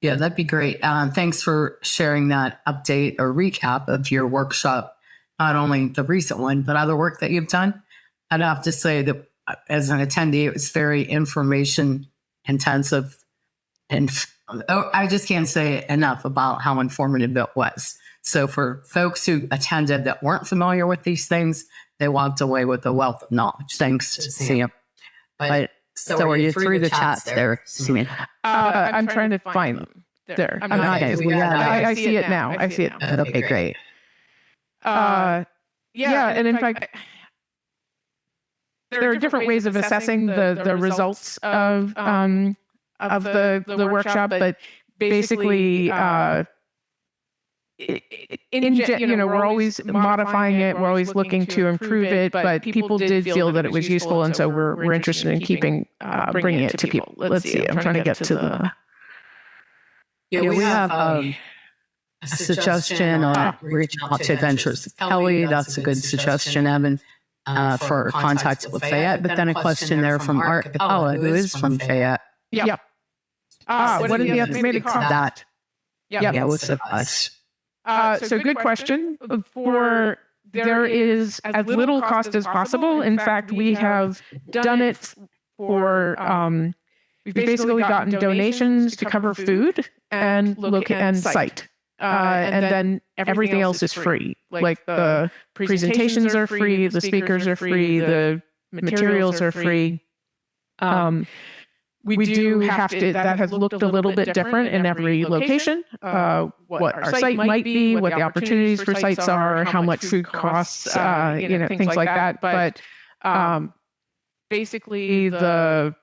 Yeah, that'd be great. Thanks for sharing that update or recap of your workshop, not only the recent one, but other work that you've done. I'd have to say that as an attendee, it was very information intensive. And I just can't say enough about how informative it was. So for folks who attended that weren't familiar with these things, they walked away with a wealth of knowledge. Thanks to Sam. But so are you through the chats there, Suman? I'm trying to find them there. I see it now. I see it. Okay, great. And in fact, there are different ways of assessing the results of the workshop, but basically, we're always modifying it. We're always looking to improve it, but people did feel that it was useful, and so we're interested in bringing it to people. Let's see. I'm trying to get to the. Yeah, we have a suggestion on reaching out to Adventures Kelly. That's a good suggestion, Evan, for contact with Fayette. But then a question there from Art Capella, who is from Fayette. Yep. What is the estimated cost? That. Yeah, what's the cost? So good question. There is as little cost as possible. In fact, we have done it for, we've basically gotten donations to cover food and site. And then everything else is free. Like the presentations are free, the speakers are free, the materials are free. We do have to, that has looked a little bit different in every location. What our site might be, what the opportunities for sites are, how much food costs, things like that. But basically the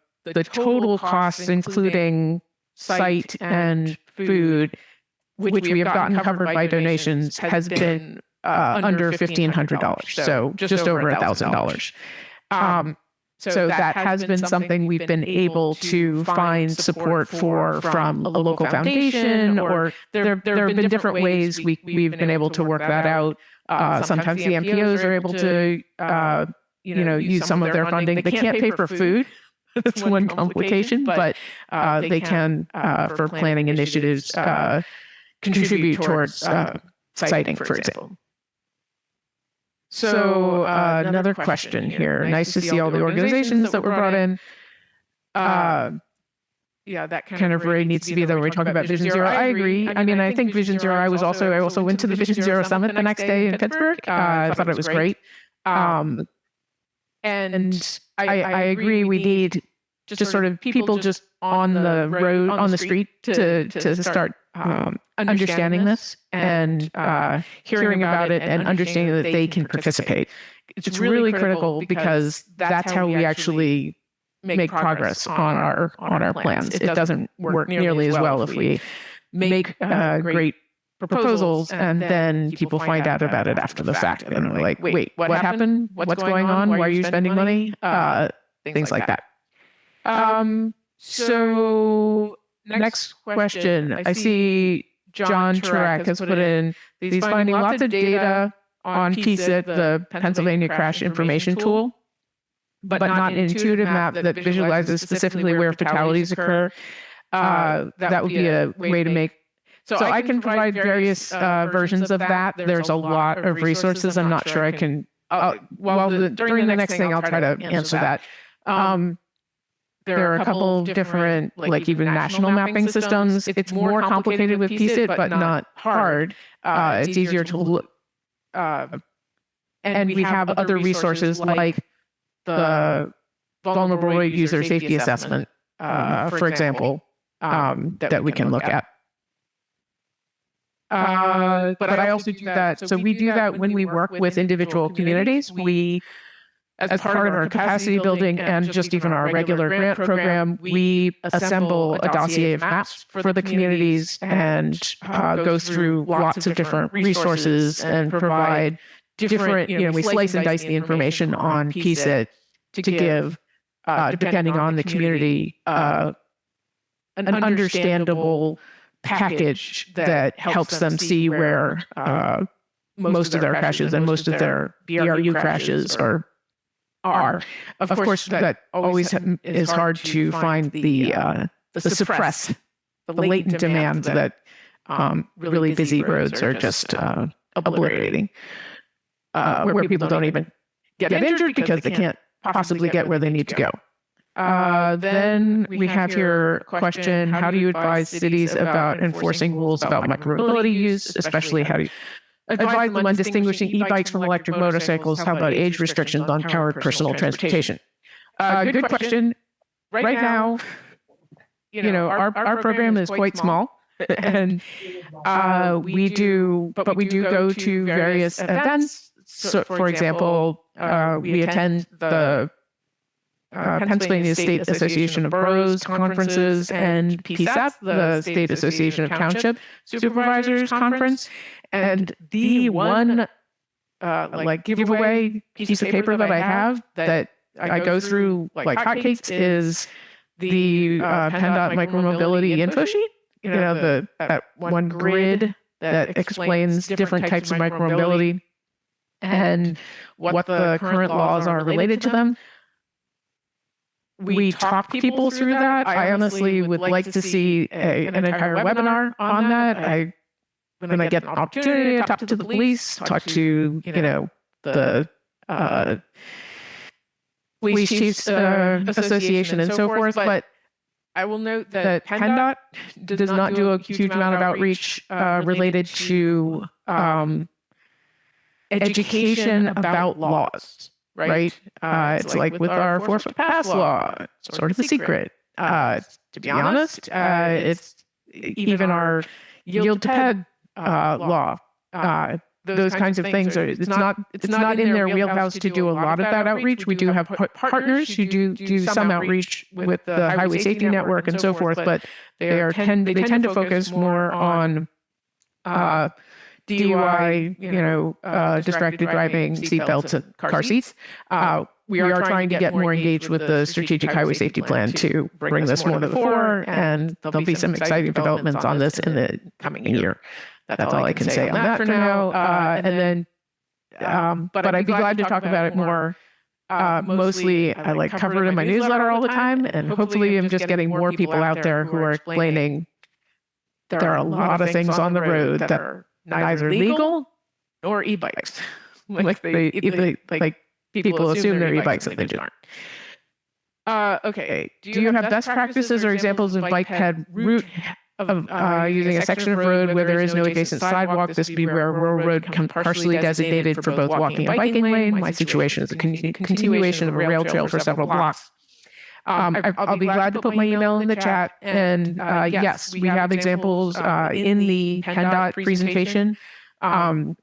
total costs, including site and food, which we have gotten covered by donations, has been under $1,500. So just over $1,000. So that has been something we've been able to find support for from a local foundation, or there have been different ways we've been able to work that out. Sometimes the MPOs are able to, use some of their funding. They can't pay for food. That's one complication, but they can, for planning initiatives, contribute towards siting, for example. So another question here. Nice to see all the organizations that were brought in. That kind of really needs to be there when we talk about Vision Zero. I agree. I mean, I think Vision Zero, I also went to the Vision Zero Summit the next day in Pittsburgh. I thought it was great. And I agree we need just sort of people just on the road, on the street to start understanding this and hearing about it and understanding that they can participate. It's really critical because that's how we actually make progress on our plans. It doesn't work nearly as well if we make great proposals and then people find out about it after the fact and they're like, wait, what happened? What's going on? Why are you spending money? things like that. So next question. I see John Turek has put in, he's finding lots of data on PCIT, the Pennsylvania Crash Information Tool, but not an intuitive map that visualizes specifically where fatalities occur. That would be a way to make. So I can provide various versions of that. There's a lot of resources. I'm not sure I can. During the next thing, I'll try to answer that. There are a couple different, like even national mapping systems. It's more complicated with PCIT, but not hard. It's easier to look. And we have other resources like the Vulnerable User Safety Assessment, for example, that we can look at. But I also do that. So we do that when we work with individual communities. We, as part of our capacity building and just even our regular grant program, we assemble a dossier of maps for the communities and go through lots of different resources and provide different, we slice and dice the information on PCIT to give, depending on the community, an understandable package that helps them see where most of their crashes and most of their BRU crashes are. Of course, that always is hard to find the suppress, the latent demands that really busy roads are just obliterating, where people don't even get injured because they can't possibly get where they need to go. Then we have here a question, how do you advise cities about enforcing rules about micromobility use, especially how do you advise them on distinguishing e-bikes from electric motorcycles? How about age restrictions on powered personal transportation? Good question. Right now, our program is quite small, and we do go to various events. So, for example, we attend the Pennsylvania State Association of Boroughs conferences and PSAP, the State Association of Township Supervisors Conference. And the one giveaway piece of paper that I have that I go through like hotcakes is the PennDOT micromobility info sheet. That one grid that explains different types of micromobility and what the current laws are related to them. We talk people through that. I honestly would like to see an entire webinar on that. When I get an opportunity to talk to the police, talk to, the Police Chiefs Association and so forth. But I will note that PennDOT does not do a huge amount of outreach related to education about laws, right? It's like with our 4-foot pass law, it's sort of a secret. To be honest, it's even our yield to ped law. Those kinds of things are. It's not in their wheelhouse to do a lot of that outreach. We do have partners who do some outreach with the Highway Safety Network and so forth, but they tend to focus more on DUI, distracted driving, seatbelts, and car seats. We are trying to get more engaged with the Strategic Highway Safety Plan to bring this more to the fore, and there'll be some exciting developments on this in the coming year. That's all I can say on that for now. But I'd be glad to talk about it more. Mostly, I cover it in my newsletter all the time, and hopefully I'm just getting more people out there who are explaining there are a lot of things on the road that are neither legal nor e-bikes. People assume they're e-bikes and they just aren't. Okay. Do you have best practices or examples of bike ped route of using a section of road where there is no adjacent sidewalk? This would be where a rural road becomes partially designated for both walking and biking lane. My situation is a continuation of a rail trail for several blocks. I'll be glad to put my email in the chat. And yes, we have examples in the PennDOT presentation.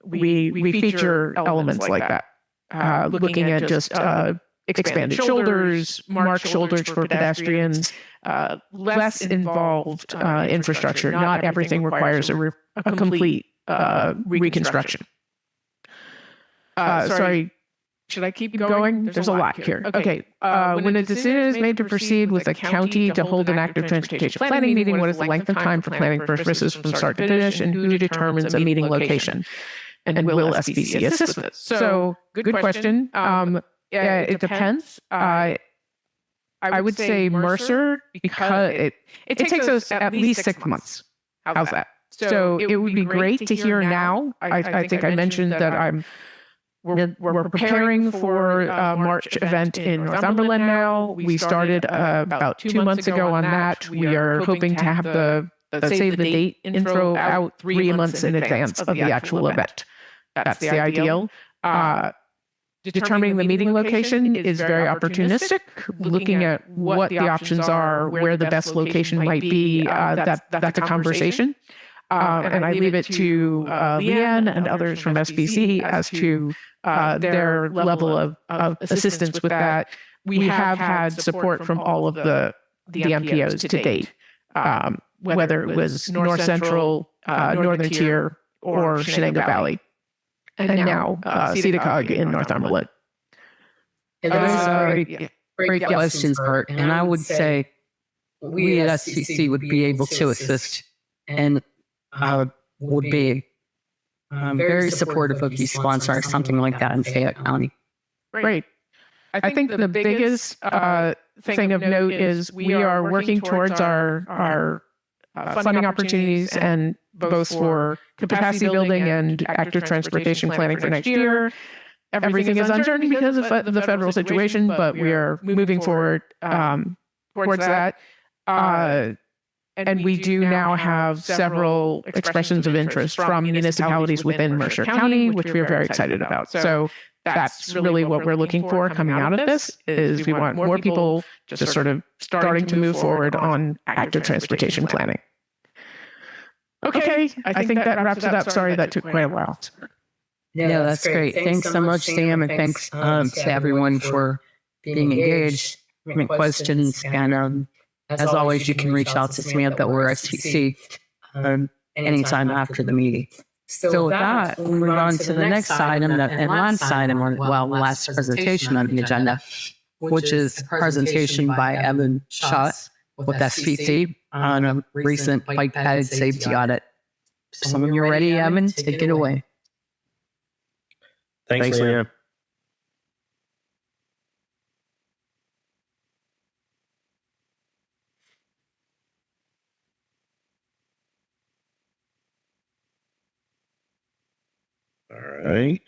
We feature elements like that, looking at just expanded shoulders, marked shoulders for pedestrians, less involved infrastructure. Not everything requires a complete reconstruction. Sorry, Should I keep going? There's a lot here. Okay. When a decision is made to proceed with a county to hold an active transportation planning meeting, what is the length of time for planning purposes from start to finish, and who determines a meeting location? And will SBC assist with? So, good question. It depends. I would say Mercer, because it takes us at least 6 months. How's that? So it would be great to hear now. I think I mentioned that we're preparing for a March event in Northumberland now. We started about 2 months ago on that. We are hoping to have the save the date intro out 3 months in advance of the actual event. That's the ideal. Determining the meeting location is very opportunistic. Looking at what the options are, where the best location might be, that's a conversation. And I leave it to Leanne and others from SBC as to their level of assistance with that. We have had support from all of the MPOs to date, whether it was North Central, Northern Tier, or Shenango Valley, and now CEDACOG in Northumberland. Great questions, Bert. And I would say we at SBC would be able to assist and would be very supportive of you sponsoring something like that in Fayette County. Great. I think the biggest thing of note is we are working towards our funding opportunities, and both for capacity building and active transportation planning for next year. Everything is uncertain because of the federal situation, but we are moving forward towards that. And we do now have several expressions of interest from municipalities within Mercer County, which we are very excited about. So that's really what we're looking for coming out of this, is we want more people just sort of starting to move forward on active transportation planning. Okay, I think that wraps it up. Sorry, that took quite a while. Yeah, that's great. Thanks so much, Sam, and thanks to everyone for being engaged, having questions, and as always, you can reach out to Samantha or SBC anytime after the meeting. So with that, we'll move on to the next item, and last item, last presentation on the agenda, which is a presentation by Evan Schott with SBC on a recent bike padded safety audit. So when you're ready, Evan, take it away. Thanks, Leanne. All right.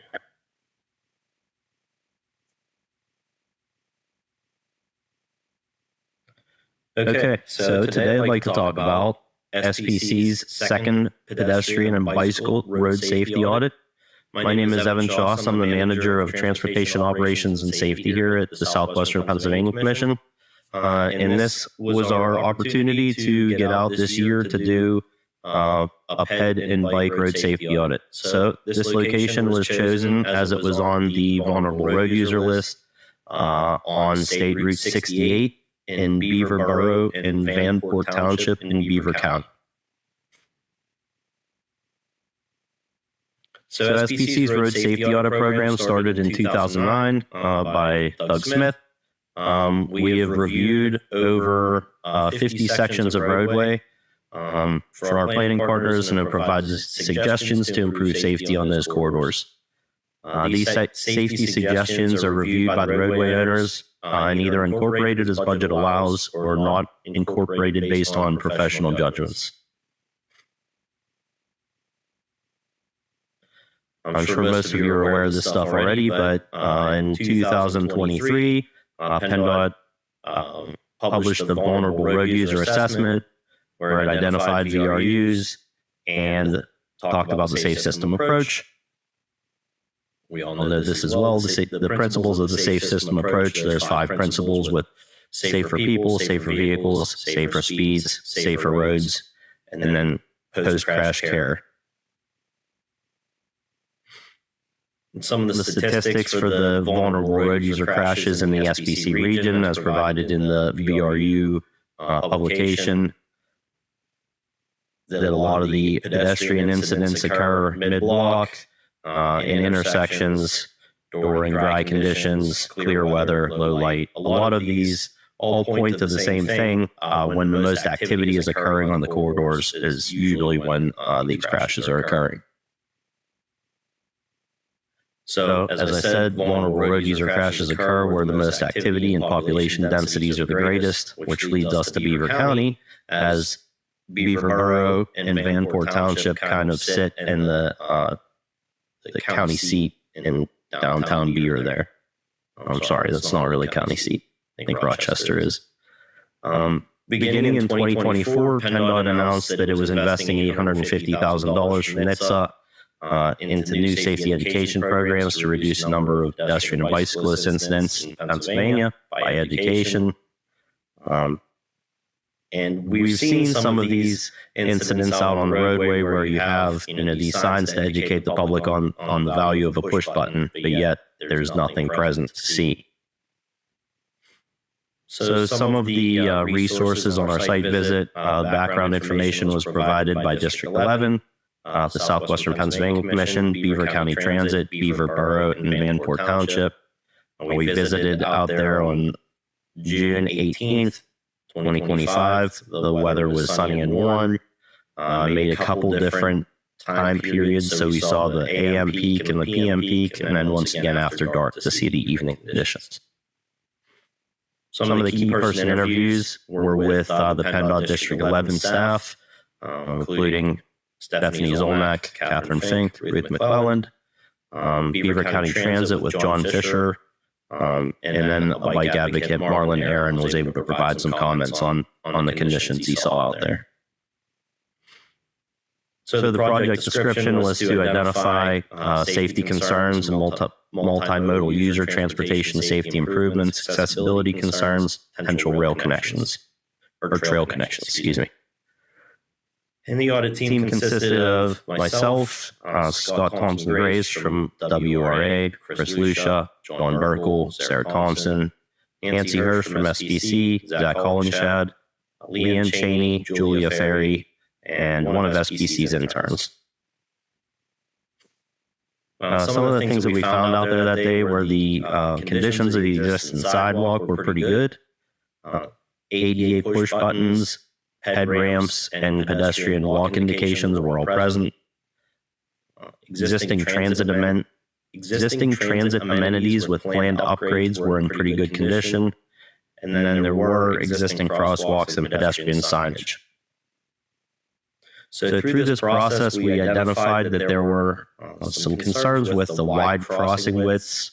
Okay, so today I'd like to talk about SBC's second pedestrian and bicycle road safety audit. My name is Evan Schoss. I'm the manager of transportation operations and safety here at the Southwestern Pennsylvania Commission. And this was our opportunity to get out this year to do a ped and bike road safety audit. So this location was chosen as it was on the vulnerable road user list on State Route 68 in Beaver Borough in Vanport Township in Beaver County. So SBC's road safety audit program started in 2009 by Doug Smith. We have reviewed over 50 sections of roadway for our planning partners and have provided suggestions to improve safety on those corridors. These safety suggestions are reviewed by the roadway owners and either incorporated as budget allows or not incorporated based on professional judgments. I'm sure most of you are aware of this stuff already, but in 2023, PennDOT published the Vulnerable Road User Assessment, where it identified VRUs and talked about the safe system approach. We all know this as well, the principles of the safe system approach. There's 5 principles with safer people, safer vehicles, safer speeds, safer roads, and then post-crash care. And some of the statistics for the vulnerable road user crashes in the SBC region, as provided in the VRU publication, that a lot of the pedestrian incidents occur mid-block, in intersections, during dry conditions, clear weather, low light. A lot of these all point to the same thing. When the most activity is occurring on the corridors is usually when these crashes are occurring. So, as I said, vulnerable road user crashes occur where the most activity and population densities are the greatest, which leads us to Beaver County, as Beaver Borough and Vanport Township kind of sit in the county seat in downtown Beaver there. I'm sorry, that's not really county seat. I think Rochester is. Beginning in 2024, PennDOT announced that it was investing $850,000 from NHTSA into new safety education programs to reduce the number of pedestrian and bicyclist incidents in Pennsylvania by education. And we've seen some of these incidents out on the roadway where you have, these signs to educate the public on the value of a push button, but yet there's nothing present to see. So some of the resources on our site visit, background information was provided by District 11, the Southwestern Pennsylvania Commission, Beaver County Transit, Beaver Borough, and Vanport Township. We visited out there on June 18th, 2025. The weather was sunny and warm. Made a couple different time periods. So we saw the AM peak and the PM peak, and then once again after dark to see the evening conditions. Some of the key person interviews were with the PennDOT District 11 staff, including Stephanie Zolnak, Catherine Fink, Ruth McClelland, Beaver County Transit with John Fisher, and then a bike advocate, Marlon Aaron, was able to provide some comments on the conditions he saw out there. So the project description was to identify safety concerns and multimodal user transportation safety improvements, accessibility concerns, potential rail connections, or trail connections, excuse me. And the audit team consisted of myself, Scott Thompson-Grace from WRA, Chris Lucia, John Burkle, Sarah Thompson, Nancy Hirsch from SPC, Zach Hollenshad, Leanne Cheney, Julia Ferry, and one of SPC's interns. Some of the things that we found out there that day were the conditions of the existing sidewalk were pretty good. ADA push buttons, head ramps, and pedestrian walk indications were all present. Existing transit amenities with planned upgrades were in pretty good condition. And then there were existing crosswalks and pedestrian signage. So through this process, we identified that there were some concerns with the wide crossing widths,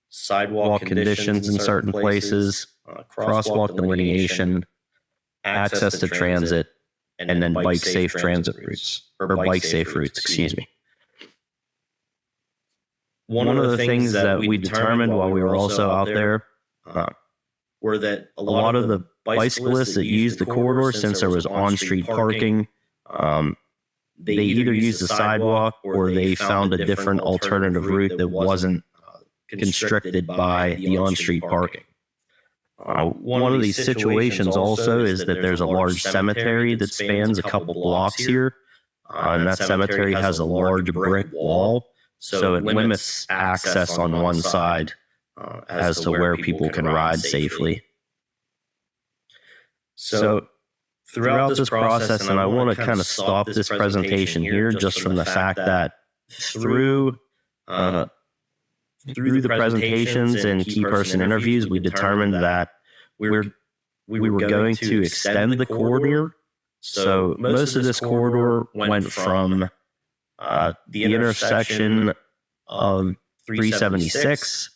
sidewalk conditions in certain places, crosswalk delineation, access to transit, and then bike-safe transit routes, or bike-safe routes, excuse me. One of the things that we determined while we were also out there were that a lot of the bicyclists that used the corridor, since there was on-street parking, they either used the sidewalk or they found a different alternative route that wasn't constricted by the on-street parking. One of these situations also is that there's a large cemetery that spans a couple blocks here, and that cemetery has a large brick wall, so it limits access on one side as to where people can ride safely. So throughout this process, and I want to kind of stop this presentation here just from the fact that through the presentations and key person interviews, we determined that we were going to extend the corridor. So most of this corridor went from the intersection of 376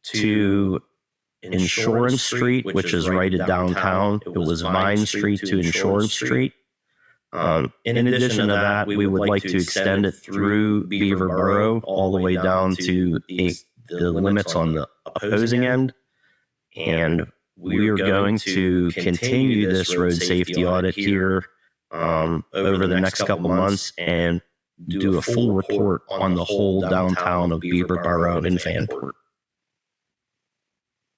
to Insurance Street, which is right at downtown. It was Vine Street to Insurance Street. In addition to that, we would like to extend it through Beaver Borough all the way down to the limits on the opposing end. And we are going to continue this road safety audit here over the next couple months and do a full report on the whole downtown of Beaver Borough and Vanport.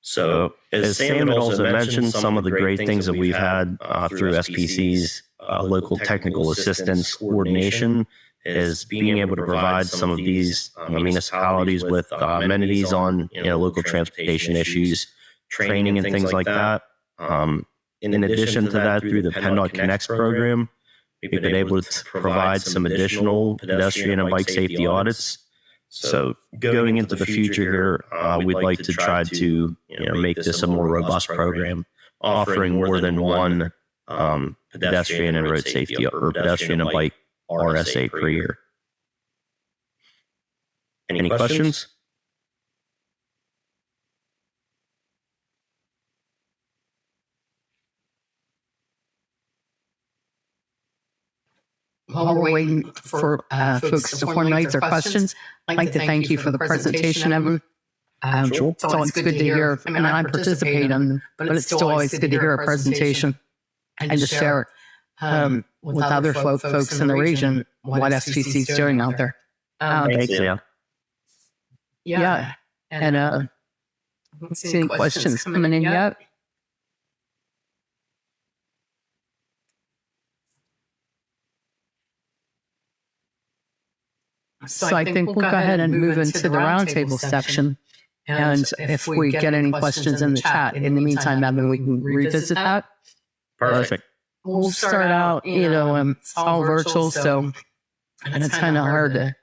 So, as Sam had also mentioned, some of the great things that we've had through SPC's local technical assistance coordination is being able to provide some of these municipalities with amenities on local transportation issues, training and things like that. In addition to that, through the PennDOT Connects program, we've been able to provide some additional pedestrian and bike safety audits. So going into the future here, we'd like to try to make this a more robust program, offering more than one pedestrian and road safety or pedestrian and bike RSA per year. Any questions? While we're waiting for folks to formulate their questions, I'd like to thank you for the presentation, Evan. It's always good to hear, and I participate in them, but it's still always good to hear a presentation and to share with other folks in the region what SPC is doing out there. Thanks, yeah. Yeah, and I don't see any questions coming in yet. So I think we'll go ahead and move into the roundtable section. And if we get any questions in the chat, in the meantime, Evan, we can revisit that. Perfect. We'll start out, it's all virtual, so and it's kind of hard to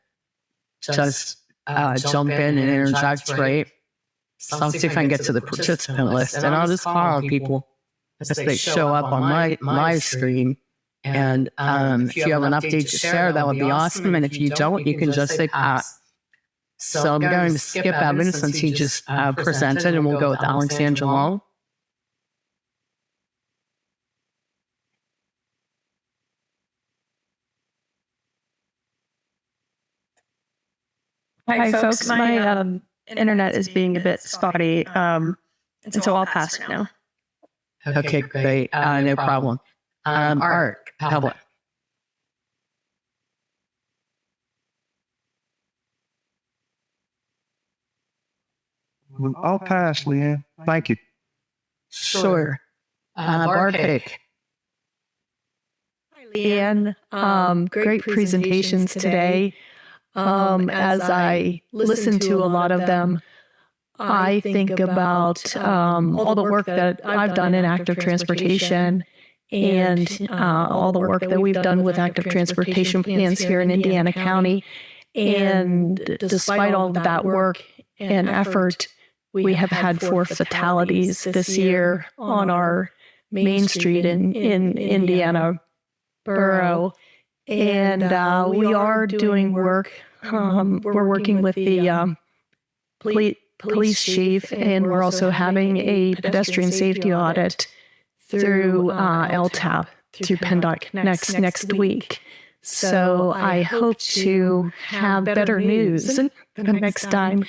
just jump in and interject, right? So I'll see if I can get to the participant list, and I'll just call people as they show up on my screen. And if you have an update to share, that would be awesome. And if you don't, you can just say pass. So I'm going to skip Evan since he just presented, and we'll go with Alexandra Long. Hi, folks. My internet is being a bit spotty, and so I'll pass now. Okay, great. No problem. Art, how about? I'll pass, Leanne. Thank you. Sure. Bartek. Hi, Leanne. Great presentations today. As I listen to a lot of them, I think about all the work that I've done in active transportation and all the work that we've done with active transportation plans here in Indiana County. And despite all of that work and effort, we have had 4 fatalities this year on our main street in Indiana Borough. And we are doing work. We're working with the police chief, and we're also having a pedestrian safety audit through LTAP, through PennDOT next week. So I hope to have better news the next time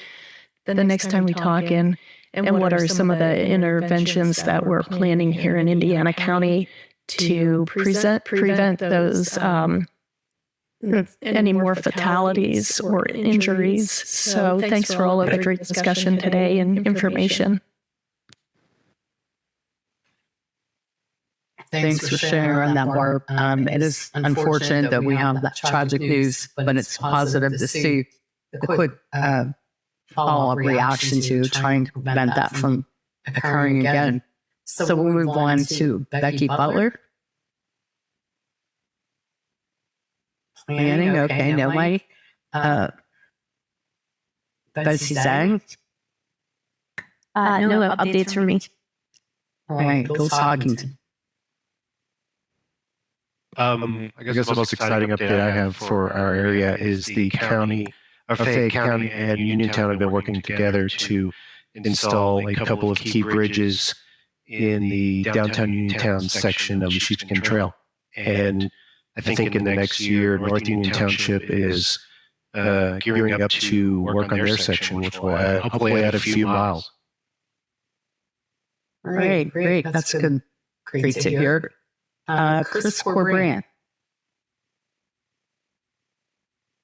we talk, and what are some of the interventions that we're planning here in Indiana County to prevent those any more fatalities or injuries. So thanks for all of the great discussion today and information. Thanks for sharing that, Barb. It is unfortunate that we have that tragic news, but it's positive to see the quick follow-up reaction to trying to prevent that from occurring again. So we'll move on to Becky Butler. Planning, okay, no Mike. Betsy Zhang. No updates from me. All right, Bill Hoggington. I guess the most exciting update I have for our area is the Fayette County and Uniontown have been working together to install a couple of key bridges in the downtown Uniontown section of the Sheepskin Trail. And I think in the next year, North Union Township is gearing up to work on their section, which will hopefully add a few miles. Great. That's good. Great to hear. Chris Corbran.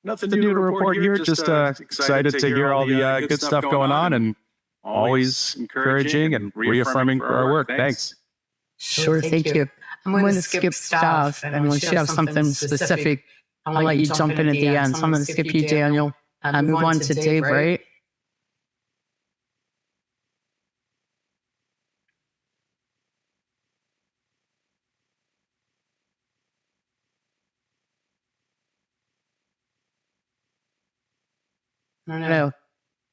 Nothing new to report here. Just excited to hear all the good stuff going on, and always encouraging and reaffirming our work. Thanks. Sure, thank you. I'm going to skip staff, and unless you have something specific I'll let you jump in at the end. So I'm going to skip you, Daniel. Move on to Dave, right? I know.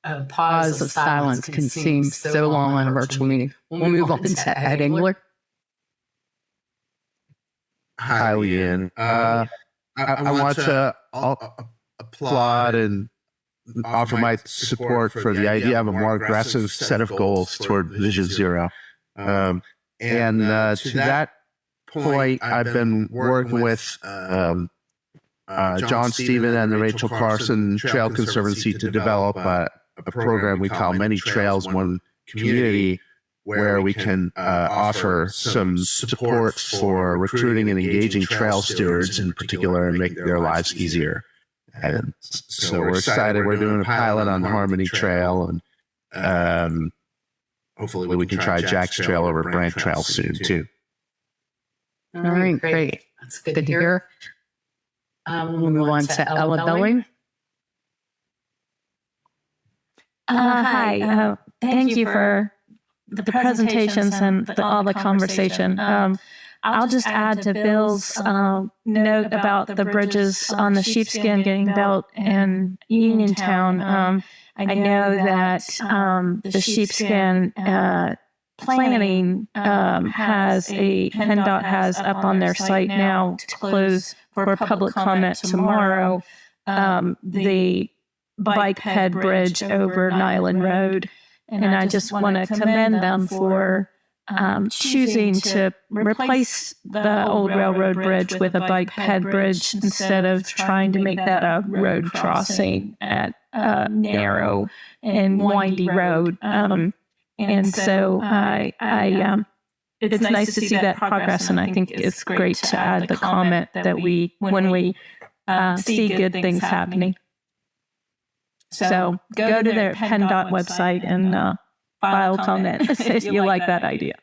A pause of silence can seem so long on a virtual meeting. We'll move on to Ed Engler. Hi, Leanne. I want to applaud and offer my support for the idea of a more aggressive set of goals toward Vision Zero. And to that point, I've been working with John Stephen and the Rachel Carson Trail Conservancy to develop a program we call Many Trails, One Community, where we can offer some support for recruiting and engaging trail stewards in particular and make their lives easier. And so we're excited. We're doing a pilot on Harmony Trail, and hopefully we can try Jack's Trail over Brant Trail soon too. All right, great. That's good to hear. We'll move on to Ella Belling. Hi. Thank you for the presentations and all the conversation. I'll just add to Bill's note about the bridges on the Sheepskin getting built in Uniontown. I know that the Sheepskin planning has PennDOT has up on their site now to close for public comment tomorrow the bike ped bridge over Nyland Road. And I just want to commend them for choosing to replace the old railroad bridge with a bike ped bridge instead of trying to make that a road crossing at a narrow and windy road. And so it's nice to see that progress, and I think it's great to add the comment that when we see good things happening. So go to their PennDOT website and file comment if you like that idea.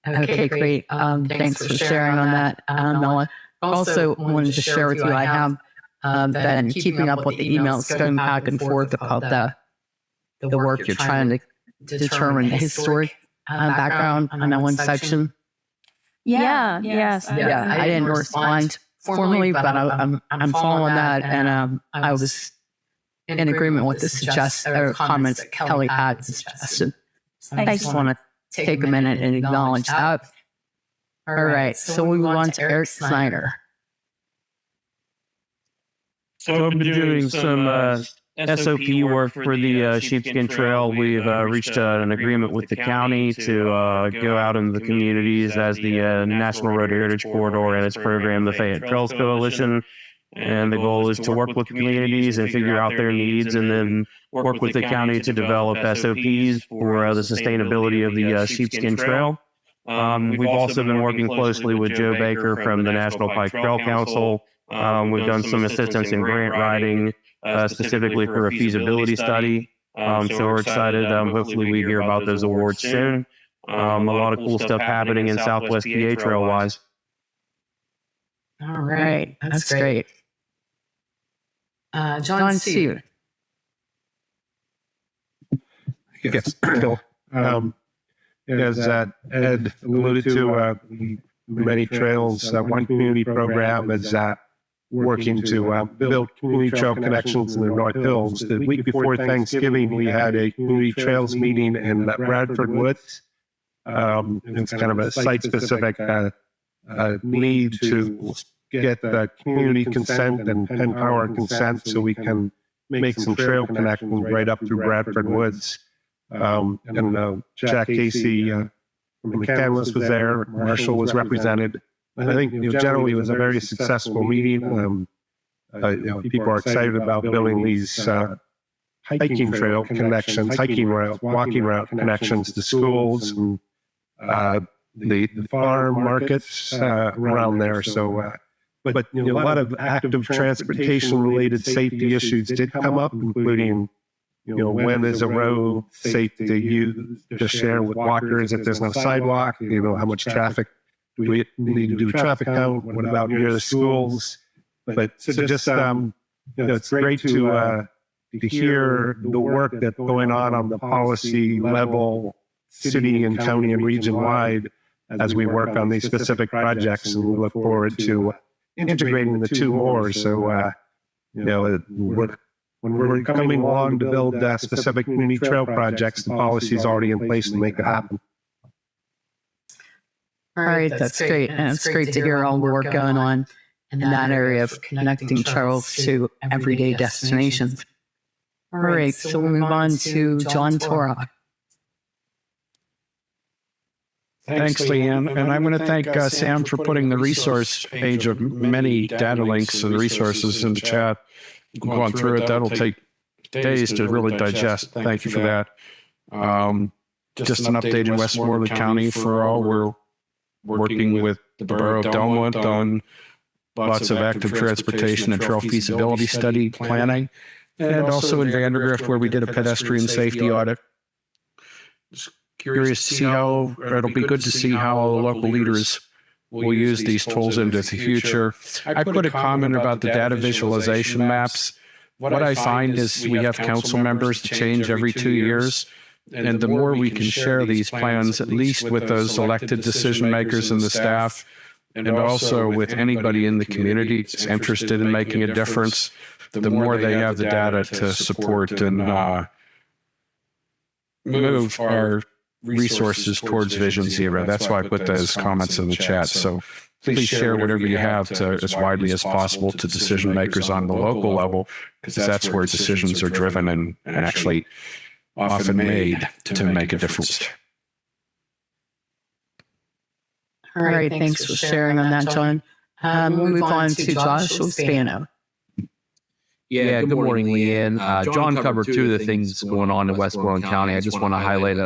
Okay, great. Thanks for sharing on that, Mela. Also wanted to share with you, I have been keeping up with the emails going back and forth about the work you're trying to determine the historic background on that one section. Yes. Yeah, I didn't respond formally, but I'm following that, and I was in agreement with the comments that Kelly had suggested. So I just want to take a minute and acknowledge that. All right, so we move on to Eric Snyder. So I've been doing some SOP work for the Sheepskin Trail. We've reached an agreement with the county to go out in the communities as the National Road Heritage Corridor and its program, the Fayette Trails Coalition. And the goal is to work with communities and figure out their needs, and then work with the county to develop SOPs for the sustainability of the Sheepskin Trail. We've also been working closely with Joe Baker from the National Pike Trail Council. We've done some assistance in grant writing, specifically for a feasibility study. So we're excited. Hopefully we hear about those awards soon. A lot of cool stuff happening in Southwest PA trail-wise. All right, that's great. John Sear. Yes, Bill. As Ed alluded to, Many Trails, one community program is working to build community trail connections in the North Hills. The week before Thanksgiving, we had a community trails meeting in Bradford Woods. It's kind of a site-specific need to get the community consent and Penn Power consent so we can make some trail connections right up through Bradford Woods. Jack Casey from McCandless was there. Marshall was represented. I think generally it was a very successful meeting. People are excited about building these hiking trail connections, hiking route, walking route connections to schools and the farm markets around there. So, but a lot of active transportation-related safety issues did come up, including when is a road safe to use to share with walkers if there's no sidewalk? How much traffic do we need to do a traffic count? What about near the schools? But so just it's great to hear the work that's going on the policy level, city and county and region wide, as we work on these specific projects, and we look forward to integrating the two more. So, when we're coming along to build specific community trail projects, the policy is already in place to make it happen. All right, that's great. And it's great to hear all the work going on in that area of connecting trails to everyday destinations. All right, so we'll move on to John Torok. Thanks, Leanne. And I'm going to thank Sam for putting the resource page of many data links and resources in the chat. Going through it, that'll take days to really digest. Thank you for that. Just an update in Westmoreland County for all. We're working with the Borough of Delmont on lots of active transportation and trail feasibility study planning, and also in Vandergrift where we did a pedestrian safety audit. Curious to see how, it'll be good to see how local leaders will use these tools into the future. I put a comment about the data visualization maps. What I find is we have council members to change every 2 years. And the more we can share these plans, at least with those elected decision makers and the staff, and also with anybody in the community that's interested in making a difference, the more they have the data to support and move our resources towards Vision Zero. That's why I put those comments in the chat. So please share whatever you have to as widely as possible to decision makers on the local level, because that's where decisions are driven and actually often made to make a difference. All right, thanks for sharing on that, John. We'll move on to Josh Spano. Yeah, good morning, Leanne. John covered two of the things going on in Westmoreland County. I just want to highlight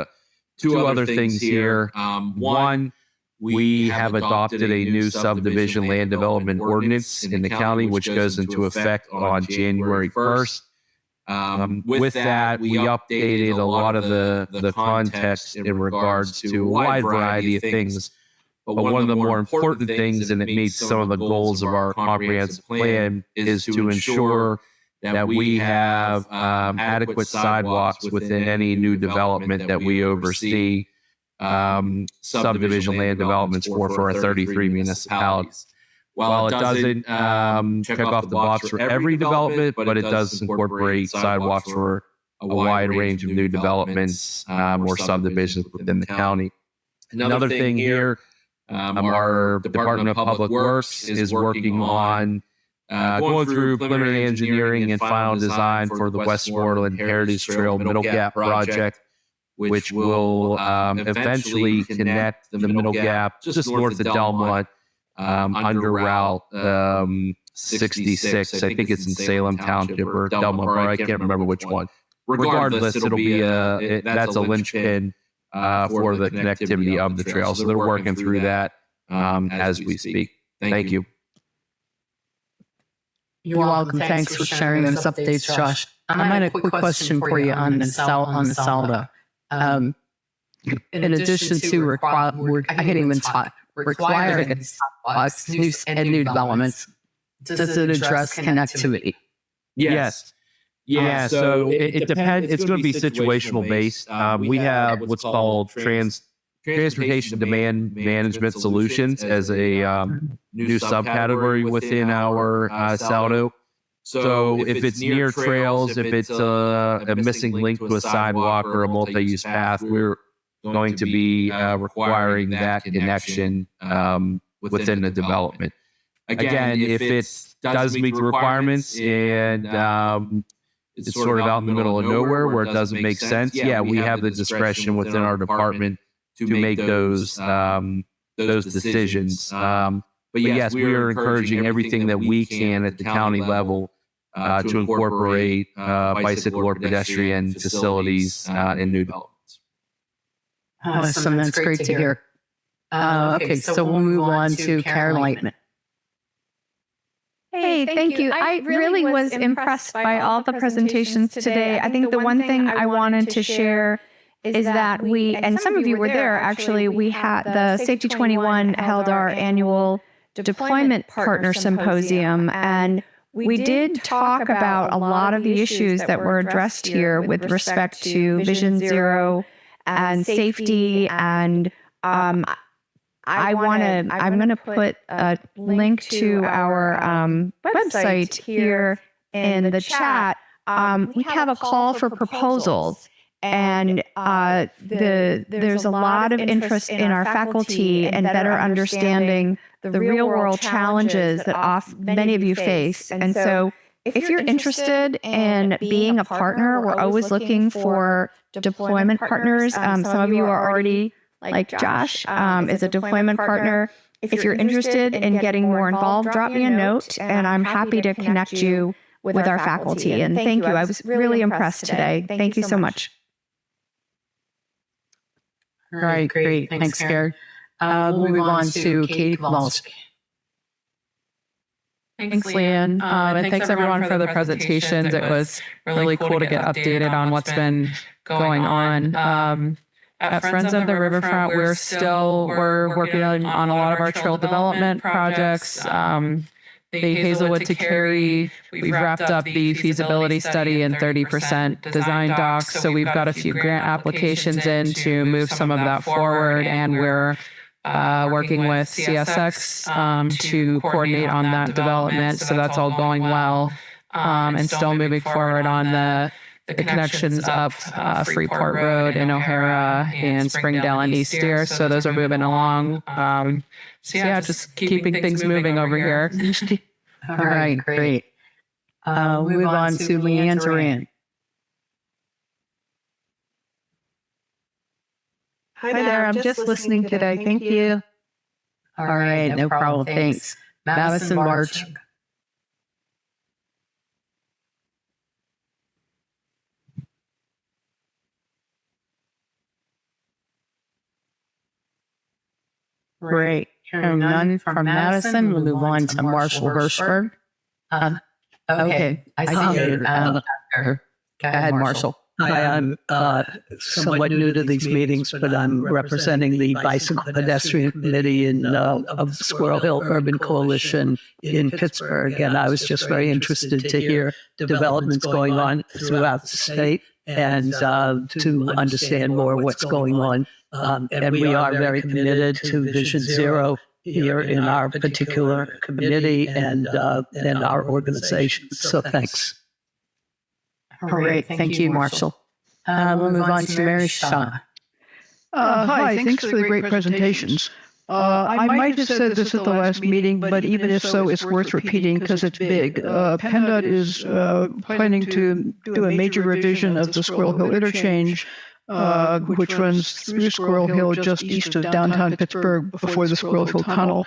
two other things here. One, we have adopted a new subdivision land development ordinance in the county, which goes into effect on January 1st. With that, we updated a lot of the context in regards to a wide variety of things. But one of the more important things, and it meets some of the goals of our comprehensive plan, is to ensure that we have adequate sidewalks within any new development that we oversee subdivision land developments for our 33 municipalities. While it doesn't check off the box for every development, but it does incorporate sidewalks for a wide range of new developments or subdivisions within the county. Another thing here, our Department of Public Works is working on going through preliminary engineering and final design for the Westmoreland Heritage Trail Middle Gap project, which will eventually connect the Middle Gap just north of Delmont under Route 66. I think it's in Salem Township or Delmont, or I can't remember which one. Regardless, it'll be that's a linchpin for the connectivity of the trail. So they're working through that as we speak. Thank you. You're welcome. Thanks for sharing those updates, Josh. I had a quick question for you on the SALDO. In addition to requiring sidewalks and new developments, does it address connectivity? Yes. Yeah, so it depends. It's going to be situational based. We have what's called transportation demand management solutions as a new subcategory within our SALDO. So if it's near trails, if it's a missing link to a sidewalk or a multi-use path, we're going to be requiring that connection within the development. Again, if it does meet the requirements and it's sort of out in the middle of nowhere where it doesn't make sense, yeah, we have the discretion within our department to make those decisions. But yes, we are encouraging everything that we can at the county level to incorporate bicycle or pedestrian facilities in new developments. Awesome, that's great to hear. Okay, so we'll move on to Karen Lightman. Hey, thank you. I really was impressed by all the presentations today. I think the one thing I wanted to share is that we, and some of you were there actually, we had the Safety 21 held our annual Deployment Partner Symposium, and we did talk about a lot of the issues that were addressed here with respect to Vision Zero and safety. And I'm going to put a link to our website here in the chat. We have a call for proposals, and there's a lot of interest in our faculty and better understanding the real world challenges that many of you face. And so if you're interested in being a partner, we're always looking for deployment partners. Some of you are already, like Josh, is a deployment partner. If you're interested in getting more involved, drop me a note, and I'm happy to connect you with our faculty. And thank you. I was really impressed today. Thank you so much. All right, great. Thanks, Karen. We'll move on to Katie Kowalski. Thanks, Leanne. And thanks everyone for the presentations. It was really cool to get updated on what's been going on. At Friends of the Riverfront, we're working on a lot of our trail development projects. The Hazelwood to Cary, we've wrapped up the feasibility study and 30% design docs. So we've got a few grant applications in to move some of that forward, and we're working with CSX to coordinate on that development. So that's all going well, and still moving forward on the connections up Freeport Road in O'Hara and Springdale and East Deer. So those are moving along. So yeah, just keeping things moving over here. All right, great. We'll move on to Leanne Duran. Hi there. I'm just listening today. Thank you. All right, no problem. Thanks. Madison March. Great. Hearing none from Madison, we'll move on to Marshall Hirschberg. Okay, I see you. Go ahead, Marshall. Hi, I'm somewhat new to these meetings, but I'm representing the Bicycle Pedestrian Committee of Squirrel Hill Urban Coalition in Pittsburgh, and I was just very interested to hear developments going on throughout the state and to understand more what's going on. And we are very committed to Vision Zero here in our particular committee and our organization. So thanks. Great. Thank you, Marshall. We'll move on to Mary Shaw. Hi, thanks for the great presentations. I might have said this at the last meeting, but even if so, it's worth repeating because it's big. PennDOT is planning to do a major revision of the Squirrel Hill Interchange, which runs through Squirrel Hill just east of downtown Pittsburgh before the Squirrel Hill Tunnel.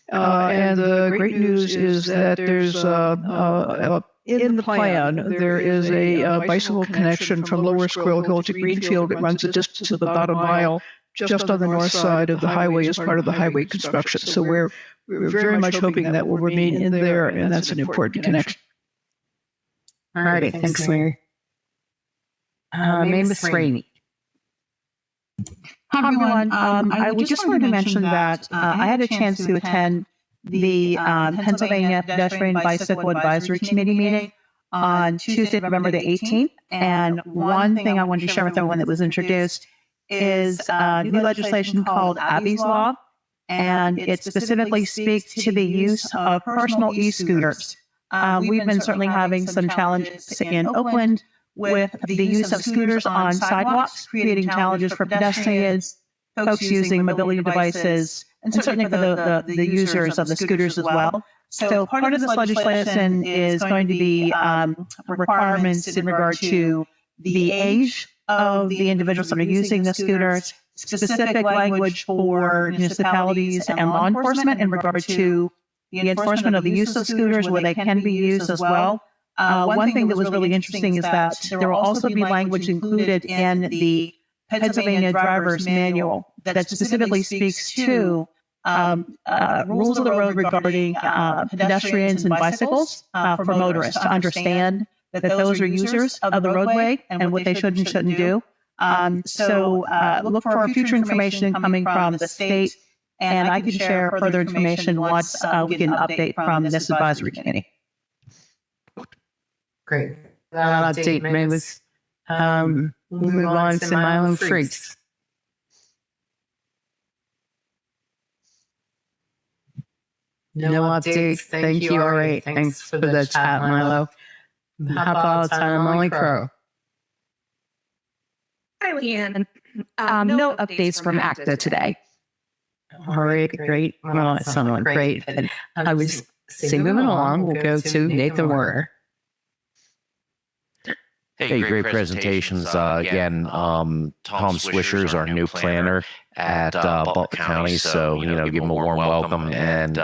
And the great news is that there's in the plan, there is a bicycle connection from Lower Squirrel Hill to Greenfield. It runs a distance of about a mile just on the north side of the highway as part of the highway construction. So we're very much hoping that will remain in there, and that's an important connection. All right, thanks, Mary. Mavis Rainey. Hi, everyone. I just wanted to mention that I had a chance to attend the Pennsylvania Pedestrian Bicycle Advisory Committee meeting on Tuesday, November the 18th. And one thing I wanted to share with everyone that was introduced is new legislation called Abby's Law. And it specifically speaks to the use of personal e-scooters. We've been certainly having some challenges in Oakland with the use of scooters on sidewalks, creating challenges for pedestrians, folks using mobility devices, and certainly for the users of the scooters as well. So part of this legislation is going to be requirements in regard to the age of the individuals that are using the scooters, specific language for municipalities and law enforcement in regard to the enforcement of the use of scooters where they can be used as well. One thing that was really interesting is that there will also be language included in the Pennsylvania Driver's Manual that specifically speaks to rules of the road regarding pedestrians and bicycles for motorists to understand that those are users of the roadway and what they should and shouldn't do. So look for future information coming from the state and I can share further information once we get an update from this advisory committee. Great. That update made us move on to my own freaks. No updates. Thank you. All right. Thanks for the chat, Milo. How about Molly Crow? Hi, Leanne. No updates from ACTA today. All right, great. Well, it sounded like great. And I was moving along. We'll go to Nathan Warner. Hey, great presentations. Again, Tom Swisher's our new planner at Butler County. So, give him a warm welcome. And,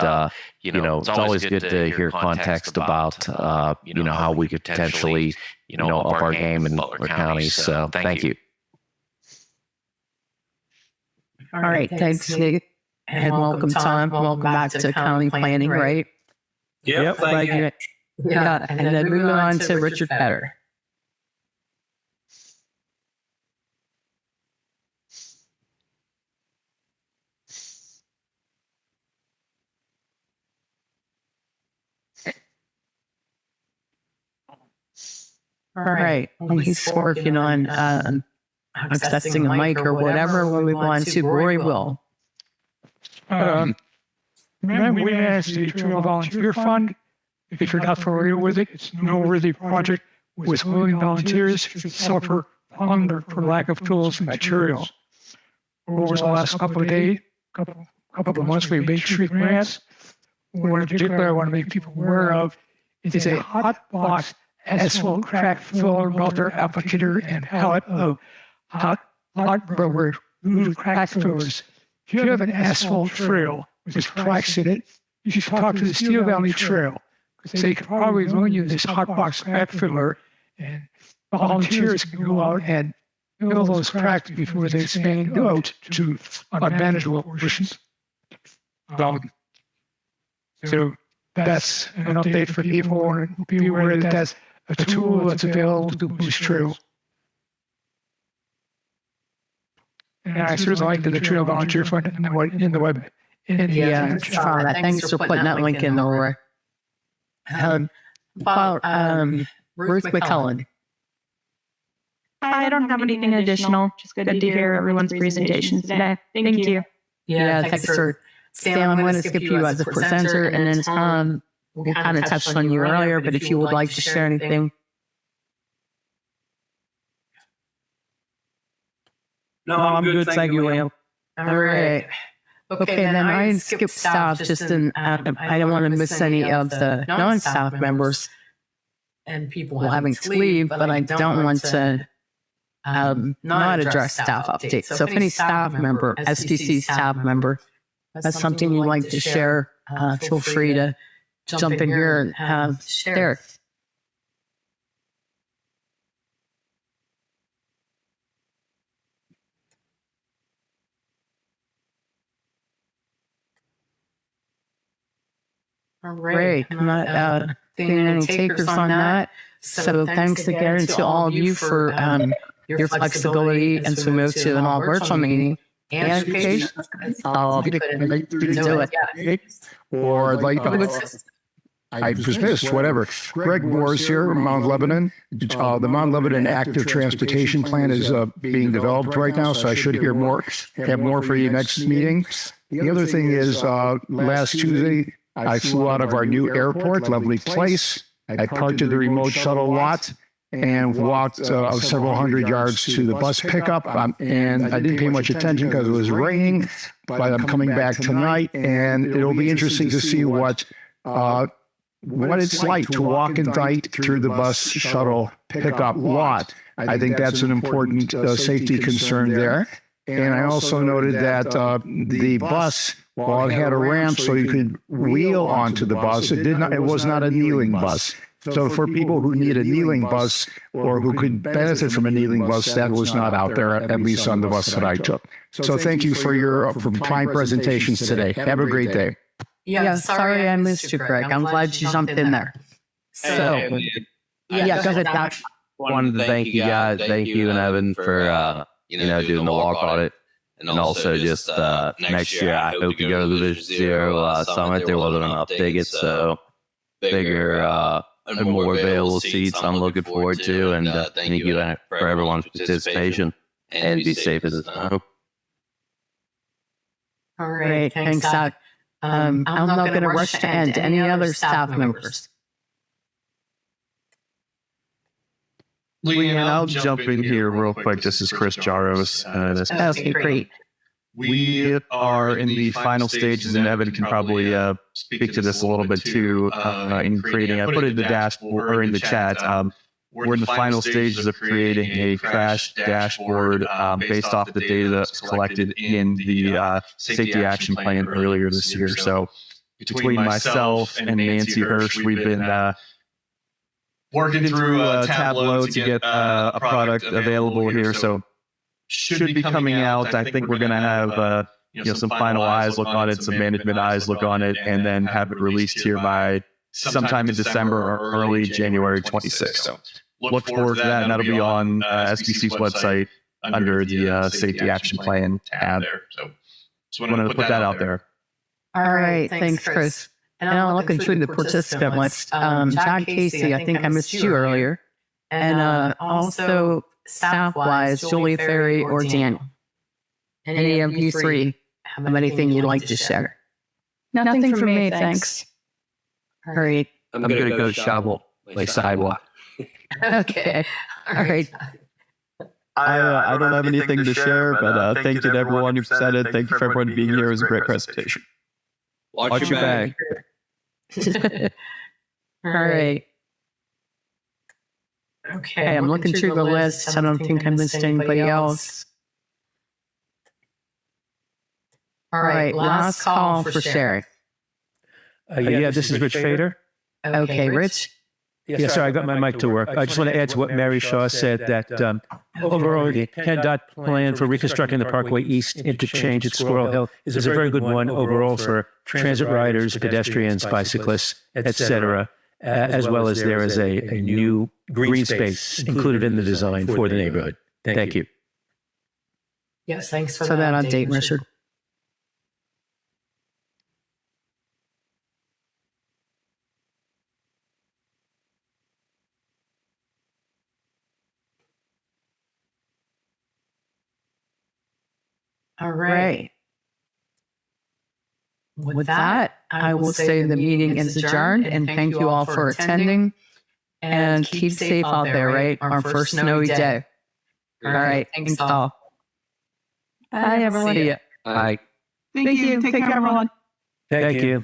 it's always good to hear context about, how we could potentially, up our game in Butler County. So thank you. All right. Thanks, Nick. And welcome, Tom. Welcome back to county planning, right? Yep. Thank you. Yeah. And then moving on to Richard Petter. All right. He's working on accessing a mic or whatever when we want to. Rory will. We managed the Trail Volunteer Fund. If you're not familiar with it, it's a noteworthy project with willing volunteers who suffer hunger for lack of tools and materials. Over the last couple of months, we've made 3 grants. One in particular I want to make people aware of is a hot box asphalt crack filler melter applicator and pallet of hot rubber crack fillers. If you have an asphalt trail with cracks in it, you should talk to the Steel Valley Trail, because they could probably loan you this hot box crack filler, and volunteers can go out and fill those cracks before they expand out to unmanageable portions. So that's an update for people, and be aware that that's a tool that's available to boost trail. And I certainly like the Trail Volunteer Fund in the web. Yeah, thanks for putting that link in, Laura. About Ruth McCullen. I don't have anything additional. Just good to hear everyone's presentations today. Thank you. Yeah, thanks for Sam. I'm going to skip you as a presenter, and then Tom, we kind of touched on you earlier, but if you would like to share anything. No, I'm good. Thank you, Liam. All right. Okay, then I skipped staff just in, I don't want to miss any of the non-staff members and people having to leave, but I don't want to not address staff updates. So if any staff member, STC staff member, has something you'd like to share, feel free to jump in here and share. All right. I'm not seeing any takers on that. So thanks again to all of you for your flexibility and to move to an all virtual meeting and education. I'll do it. Or like, I dismissed, whatever. Greg Morris here, Mount Lebanon. The Mount Lebanon Active Transportation Plan is being developed right now, so I should have more for you next meeting. The other thing is, last Tuesday, I flew out of our new airport, lovely place. I parked at the remote shuttle lot and walked several hundred yards to the bus pickup. And I didn't pay much attention because it was raining, but I'm coming back tonight, and it'll be interesting to see what it's like to walk at night through the bus shuttle pickup lot. I think that's an important safety concern there. And I also noted that the bus, while it had a ramp so you could wheel onto the bus, it was not a kneeling bus. So for people who need a kneeling bus or who could benefit from a kneeling bus, that was not out there, at least on the bus that I took. So thank you for your fine presentations today. Have a great day. Yeah, sorry I missed you, Greg. I'm glad you jumped in there. So, go ahead, Doc. Wanted to thank you guys, thank you and Evan for doing the walk audit, And also just next year, I hope to go to the Vision Zero Summit. There wasn't enough tickets, so bigger and more available seats I'm looking forward to. And thank you for everyone's participation. And be safe as a time. All right. Thanks, Doc. I'm not going to rush to end. Any other staff members? Leanne, I'll jump in here real quick. This is Chris Jaros. Okay, great. We are in the final stages, and Evan can probably speak to this a little bit too. In creating, I put it in the dashboard or in the chat. We're in the final stages of creating a crash dashboard based off the data that's collected in the safety action plan earlier this year. So between myself and Nancy Hirsch, we've been working through Tableau to get a product available here. So should be coming out. I think we're going to have some final eyes look on it, some management eyes look on it, and then have it released here by sometime in December or early January 26th. So look forward to that, and that'll be on SBC's website under the Safety Action Plan tab. So just wanted to put that out there. All right. Thanks, Chris. And I'm looking through the participant list. John Casey, I think I missed you earlier. And also staff-wise, Julie Ferry or Daniel. Any of you three have anything you'd like to share? Nothing for me, thanks. All right. I'm going to go shovel my sidewalk. Okay. All right. I don't have anything to share, but thank you to everyone who said it. Thank you for everyone being here. It was a great presentation. Watch your back. All right. Okay, I'm looking through the list. I don't think I missed anybody else. All right, last call for sharing. Yeah, this is Rich Fader. Okay, Rich. Yeah, sorry, I got my mic to work. I just want to add to what Mary Shaw said that overall, the PennDOT plan for reconstructing the Parkway East interchange at Squirrel Hill is a very good one overall for transit riders, pedestrians, bicyclists, etc., as well as there is a new green space included in the design for the neighborhood. Thank you. Yes, thanks for that update, Richard. All right. With that, I will say the meeting is adjourned, and thank you all for attending. And keep safe out there, right? Our first snowy day. All right. Thanks all. Bye, everyone. See ya. Bye. Thank you. Take care, everyone. Thank you.